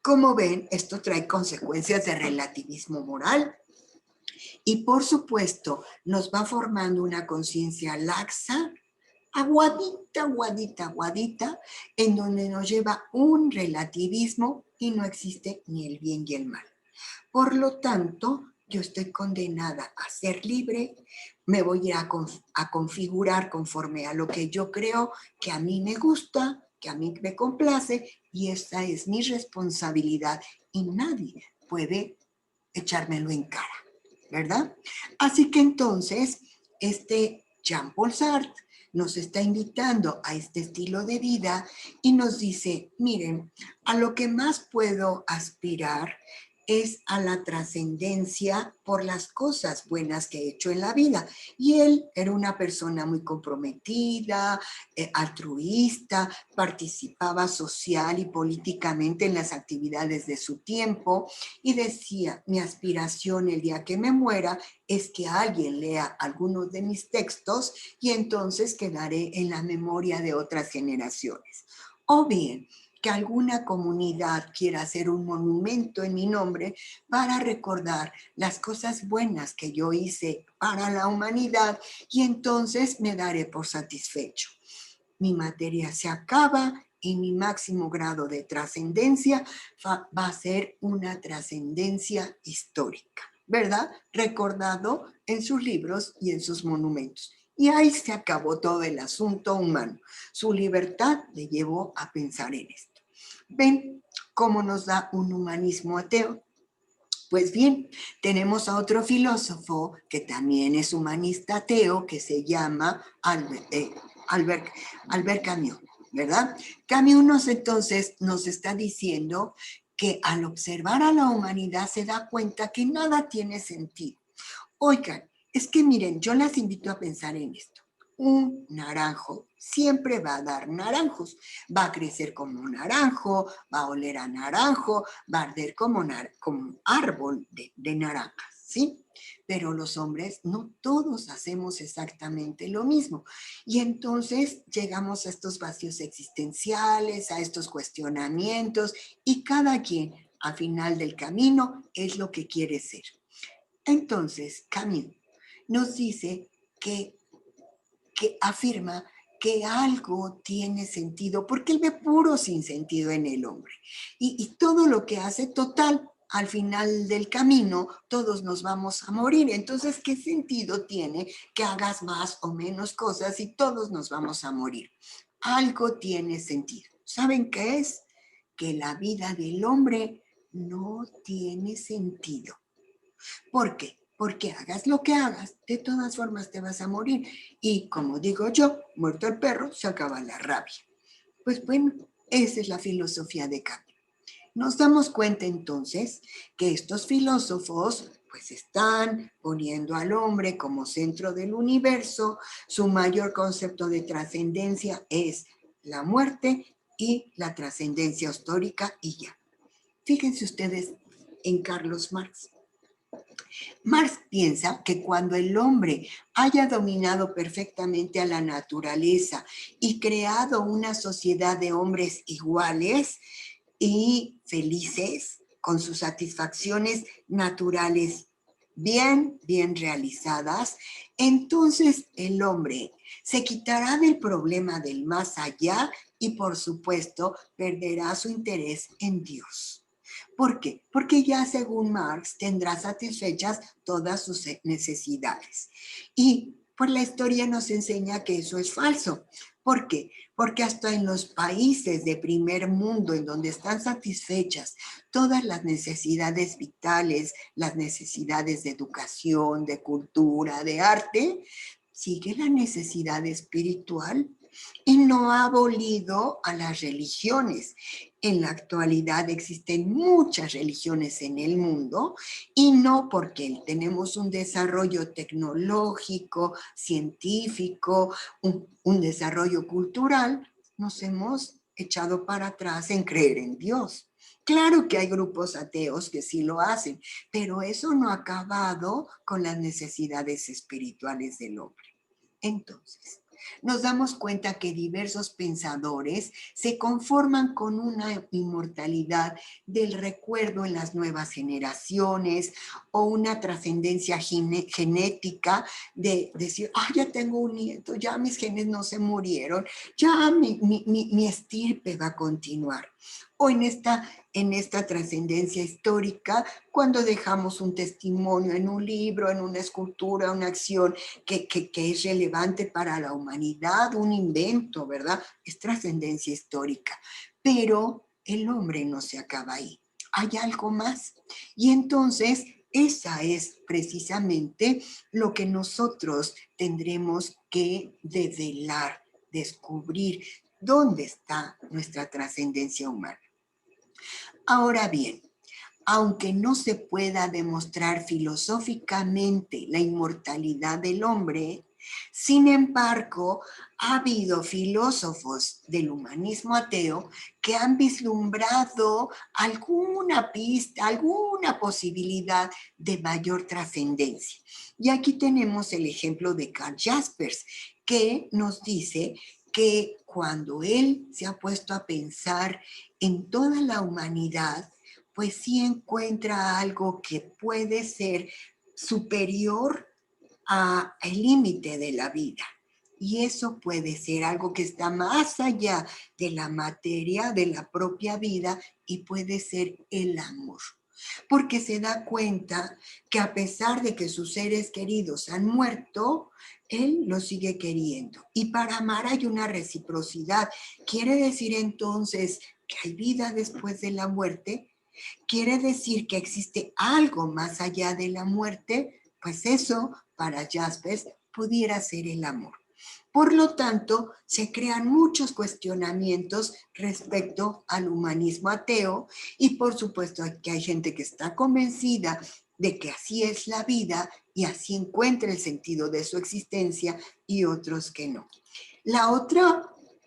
Como ven, esto trae consecuencias de relativismo moral. Y por supuesto, nos va formando una conciencia laxa, aguadita, aguadita, aguadita, en donde nos lleva un relativismo y no existe ni el bien y el mal. Por lo tanto, yo estoy condenada a ser libre, me voy a configurar conforme a lo que yo creo que a mí me gusta, que a mí me complace, y esa es mi responsabilidad y nadie puede echármelo en cara, ¿verdad? Así que entonces, Jean-Paul Sartre nos está invitando a este estilo de vida y nos dice, miren, a lo que más puedo aspirar es a la trascendencia por las cosas buenas que he hecho en la vida. Y él era una persona muy comprometida, altruista, participaba social y políticamente en las actividades de su tiempo y decía, mi aspiración el día que me muera es que alguien lea algunos de mis textos y entonces quedaré en la memoria de otras generaciones. O bien, que alguna comunidad quiera hacer un monumento en mi nombre para recordar las cosas buenas que yo hice para la humanidad y entonces me daré por satisfecho. Mi materia se acaba y mi máximo grado de trascendencia va a ser una trascendencia histórica, ¿verdad? Recordado en sus libros y en sus monumentos. Y ahí se acabó todo el asunto humano. Su libertad le llevó a pensar en esto. ¿Ven cómo nos da un humanismo ateo? Pues bien, tenemos a otro filósofo que también es humanista ateo, que se llama Albert Camus, ¿verdad? Camus entonces nos está diciendo que al observar a la humanidad se da cuenta que nada tiene sentido. Oigan, es que miren, yo las invito a pensar en esto. Un naranjo siempre va a dar naranjos, va a crecer como un naranjo, va a oler a naranjo, va a arder como un árbol de naranjas, ¿sí? Pero los hombres no todos hacemos exactamente lo mismo. Y entonces llegamos a estos vacíos existenciales, a estos cuestionamientos, y cada quien al final del camino es lo que quiere ser. Entonces, Camus nos dice que afirma que algo tiene sentido, porque él ve puro sinsentido en el hombre. Y todo lo que hace, total, al final del camino, todos nos vamos a morir. Entonces, ¿qué sentido tiene que hagas más o menos cosas y todos nos vamos a morir? Algo tiene sentido. ¿Saben qué es? Que la vida del hombre no tiene sentido. ¿Por qué? Porque hagas lo que hagas, de todas formas te vas a morir. Y como digo yo, muerto el perro, se acaba la rabia. Pues bueno, esa es la filosofía de Camus. Nos damos cuenta entonces que estos filósofos pues están poniendo al hombre como centro del universo. Su mayor concepto de trascendencia es la muerte y la trascendencia histórica y ya. Fíjense ustedes en Carlos Marx. Marx piensa que cuando el hombre haya dominado perfectamente a la naturaleza y creado una sociedad de hombres iguales y felices, con sus satisfacciones naturales bien realizadas, entonces el hombre se quitará del problema del más allá y por supuesto perderá su interés en Dios. ¿Por qué? Porque ya según Marx tendrá satisfechas todas sus necesidades. Y Pues la historia nos enseña que eso es falso. ¿Por qué? Porque hasta en los países de primer mundo, en donde están satisfechas todas las necesidades vitales, las necesidades de educación, de cultura, de arte, sigue la necesidad espiritual y no ha abolido a las religiones. En la actualidad existen muchas religiones en el mundo y no porque tenemos un desarrollo tecnológico, científico, un desarrollo cultural, nos hemos echado para atrás en creer en Dios. Claro que hay grupos ateos que sí lo hacen, pero eso no ha acabado con las necesidades espirituales del hombre. Entonces, nos damos cuenta que diversos pensadores se conforman con una inmortalidad del recuerdo en las nuevas generaciones o una trascendencia genética de decir, ya tengo un nieto, ya mis genes no se murieron, ya mi estirpe va a continuar. O en esta trascendencia histórica, cuando dejamos un testimonio en un libro, en una escultura, una acción que es relevante para la humanidad, un invento, ¿verdad? Es trascendencia histórica. Pero el hombre no se acaba ahí. Hay algo más. Y entonces, esa es precisamente lo que nosotros tendremos que develar, descubrir dónde está nuestra trascendencia humana. Ahora bien, aunque no se pueda demostrar filosóficamente la inmortalidad del hombre, sin embargo, ha habido filósofos del humanismo ateo que han vislumbrado alguna pista, alguna posibilidad de mayor trascendencia. Y aquí tenemos el ejemplo de Karl Jaspers, que nos dice que cuando él se ha puesto a pensar en toda la humanidad, pues sí encuentra algo que puede ser superior al límite de la vida. Y eso puede ser algo que está más allá de la materia, de la propia vida, y puede ser el amor. Porque se da cuenta que a pesar de que sus seres queridos han muerto, él los sigue queriendo. Y para amar hay una reciprocidad. ¿Quiere decir entonces que hay vida después de la muerte? ¿Quiere decir que existe algo más allá de la muerte? Pues eso, para Jaspers, pudiera ser el amor. Por lo tanto, se crean muchos cuestionamientos respecto al humanismo ateo y por supuesto que hay gente que está convencida de que así es la vida y así encuentra el sentido de su existencia y otros que no.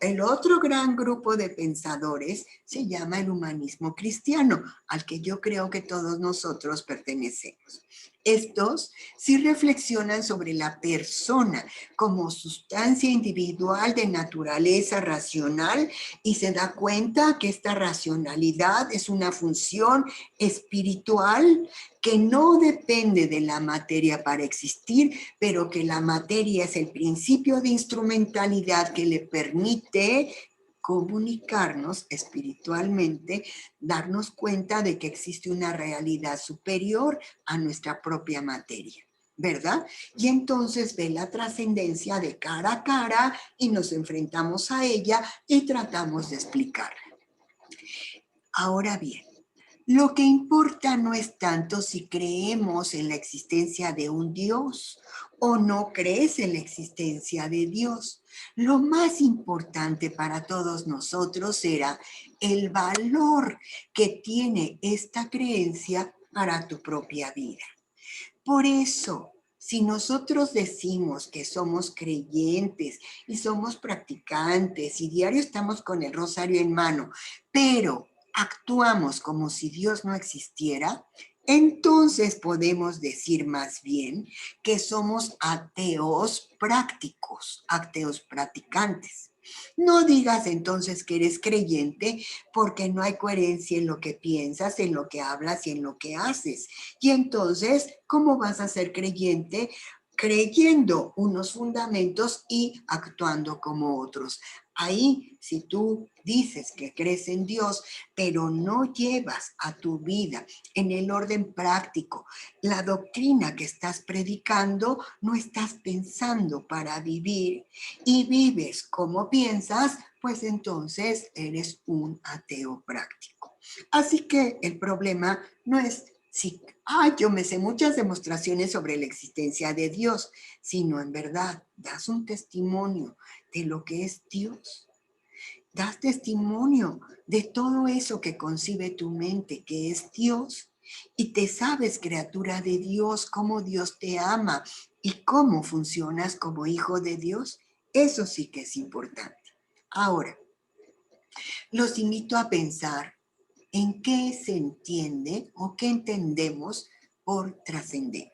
El otro gran grupo de pensadores se llama el humanismo cristiano, al que yo creo que todos nosotros pertenecemos. Estos sí reflexionan sobre la persona como sustancia individual de naturaleza racional y se da cuenta que esta racionalidad es una función espiritual que no depende de la materia para existir, pero que la materia es el principio de instrumentalidad que le permite comunicarnos espiritualmente, darnos cuenta de que existe una realidad superior a nuestra propia materia, ¿verdad? Y entonces ve la trascendencia de cara a cara y nos enfrentamos a ella y tratamos de explicarla. Ahora bien, lo que importa no es tanto si creemos en la existencia de un Dios o no crees en la existencia de Dios. Lo más importante para todos nosotros será el valor que tiene esta creencia para tu propia vida. Por eso, si nosotros decimos que somos creyentes y somos practicantes y diario estamos con el rosario en mano, pero actuamos como si Dios no existiera, entonces podemos decir más bien que somos ateos prácticos, ateos practicantes. No digas entonces que eres creyente porque no hay coherencia en lo que piensas, en lo que hablas y en lo que haces. Y entonces, ¿cómo vas a ser creyente? Creyendo unos fundamentos y actuando como otros. Ahí, si tú dices que crees en Dios, pero no llevas a tu vida en el orden práctico la doctrina que estás predicando, no estás pensando para vivir y vives como piensas, pues entonces eres un ateo práctico. Así que el problema no es si, yo me sé muchas demostraciones sobre la existencia de Dios, sino en verdad das un testimonio de lo que es Dios. Das testimonio de todo eso que concibe tu mente, que es Dios, y te sabes criatura de Dios, cómo Dios te ama y cómo funcionas como hijo de Dios. Eso sí que es importante. Ahora, los invito a pensar en qué se entiende o qué entendemos por trascendente.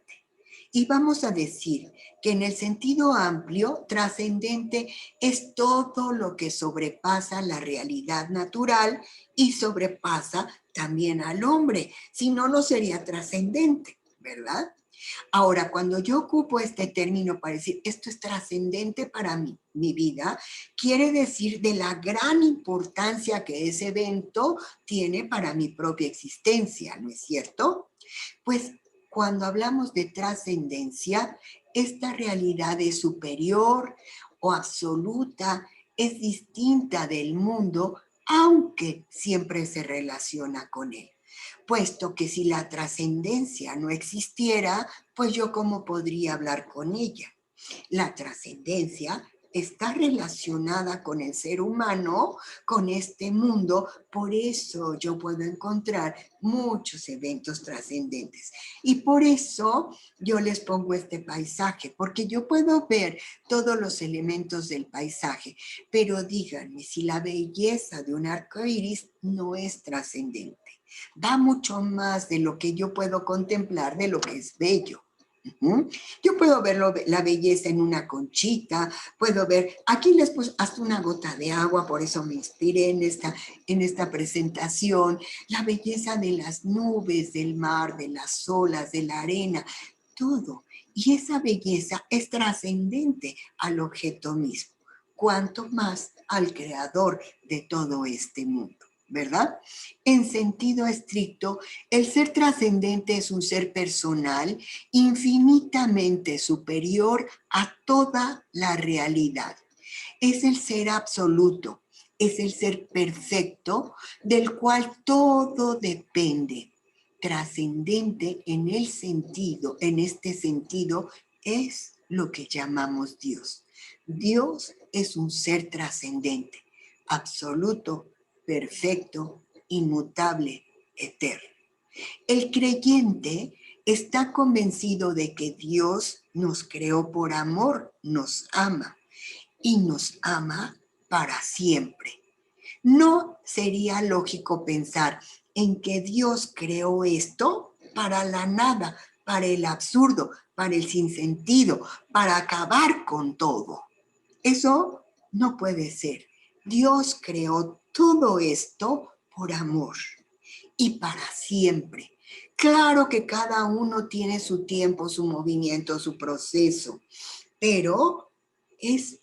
Y vamos a decir que en el sentido amplio, trascendente es todo lo que sobrepasa la realidad natural y sobrepasa también al hombre. Si no, no sería trascendente, ¿verdad? Ahora, cuando yo ocupo este término para decir esto es trascendente para mi vida, quiere decir de la gran importancia que ese evento tiene para mi propia existencia, ¿no es cierto? Pues cuando hablamos de trascendencia, esta realidad es superior o absoluta, es distinta del mundo, aunque siempre se relaciona con él. Puesto que si la trascendencia no existiera, pues yo cómo podría hablar con ella. La trascendencia está relacionada con el ser humano, con este mundo, por eso yo puedo encontrar muchos eventos trascendentes. Y por eso yo les pongo este paisaje, porque yo puedo ver todos los elementos del paisaje, pero díganme si la belleza de un arco iris no es trascendente. Va mucho más de lo que yo puedo contemplar, de lo que es bello. Yo puedo ver la belleza en una conchita, puedo ver, aquí les puse hasta una gota de agua, por eso me inspiré en esta presentación, la belleza de las nubes, del mar, de las olas, de la arena, todo. Y esa belleza es trascendente al objeto mismo, cuanto más al creador de todo este mundo. ¿Verdad? En sentido estricto, el ser trascendente es un ser personal infinitamente superior a toda la realidad. Es el ser absoluto, es el ser perfecto del cual todo depende. Trascendente en este sentido, es lo que llamamos Dios. Dios es un ser trascendente, absoluto, perfecto, inmutable, eterno. El creyente está convencido de que Dios nos creó por amor, nos ama y nos ama para siempre. No sería lógico pensar en que Dios creó esto para la nada, para el absurdo, para el sinsentido, para acabar con todo. Eso no puede ser. Dios creó todo esto por amor y para siempre. Claro que cada uno tiene su tiempo, su movimiento, su proceso, pero es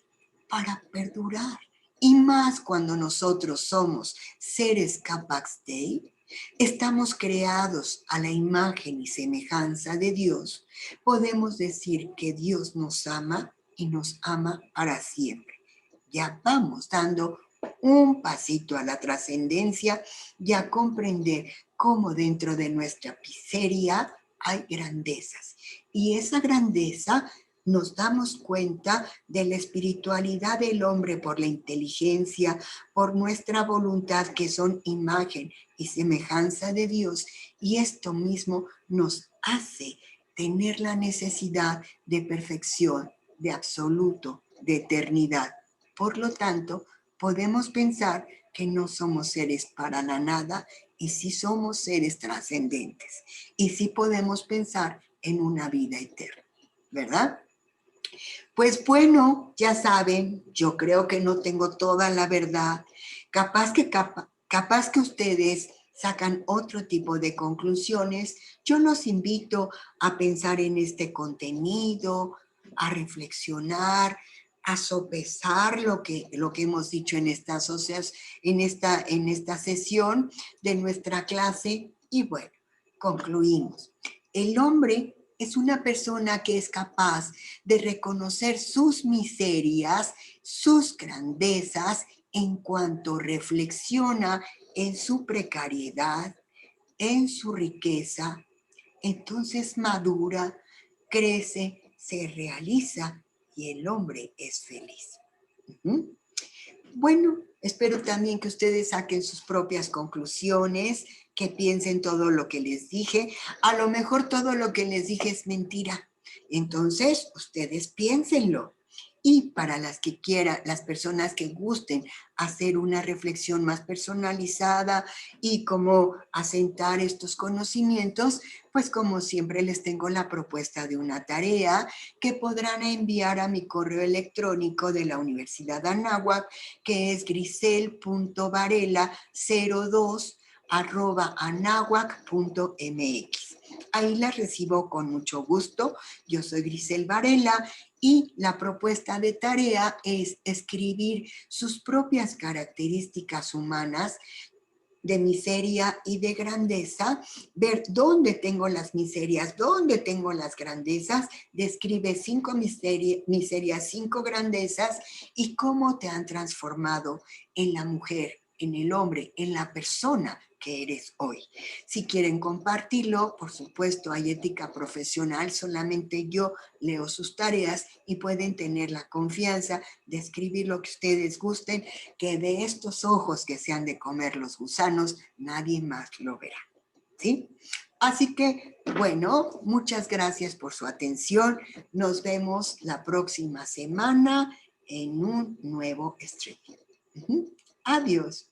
para perdurar. Y más cuando nosotros somos seres capax Dei, estamos creados a la imagen y semejanza de Dios, podemos decir que Dios nos ama y nos ama para siempre. Ya vamos dando un pasito a la trascendencia y a comprender cómo dentro de nuestra miseria hay grandezas. Y esa grandeza nos damos cuenta de la espiritualidad del hombre por la inteligencia, por nuestra voluntad, que son imagen y semejanza de Dios. Y esto mismo nos hace tener la necesidad de perfección, de absoluto, de eternidad. Por lo tanto, podemos pensar que no somos seres para la nada y sí somos seres trascendentes. Y sí podemos pensar en una vida eterna, ¿verdad? Pues bueno, ya saben, yo creo que no tengo toda la verdad. Capaz que ustedes sacan otro tipo de conclusiones. Yo los invito a pensar en este contenido, a reflexionar, a sopesar lo que hemos dicho en esta sesión de nuestra clase y bueno, concluimos. El hombre es una persona que es capaz de reconocer sus miserias, sus grandezas, en cuanto reflexiona en su precariedad, en su riqueza. Entonces madura, crece, se realiza y el hombre es feliz. Bueno, espero también que ustedes saquen sus propias conclusiones, que piensen todo lo que les dije. A lo mejor todo lo que les dije es mentira. Entonces, ustedes piénsenlo. Y para las que quieran, las personas que gusten hacer una reflexión más personalizada y cómo asentar estos conocimientos, pues como siempre les tengo la propuesta de una tarea que podrán enviar a mi correo electrónico de la Universidad de Anáhuac, que es grisel.varela02@anahuac.mx. Ahí las recibo con mucho gusto. Yo soy Grisel Varela y la propuesta de tarea es escribir sus propias características humanas de miseria y de grandeza, ver dónde tengo las miserias, dónde tengo las grandezas, describe 5 miserias, 5 grandezas y cómo te han transformado en la mujer, en el hombre, en la persona que eres hoy. Si quieren compartirlo, por supuesto, hay ética profesional, solamente yo leo sus tareas y pueden tener la confianza de escribir lo que ustedes gusten, que de estos ojos que se han de comer los gusanos, nadie más lo verá. ¿Sí? Así que, bueno, muchas gracias por su atención. Nos vemos la próxima semana en un nuevo streaming. Adiós.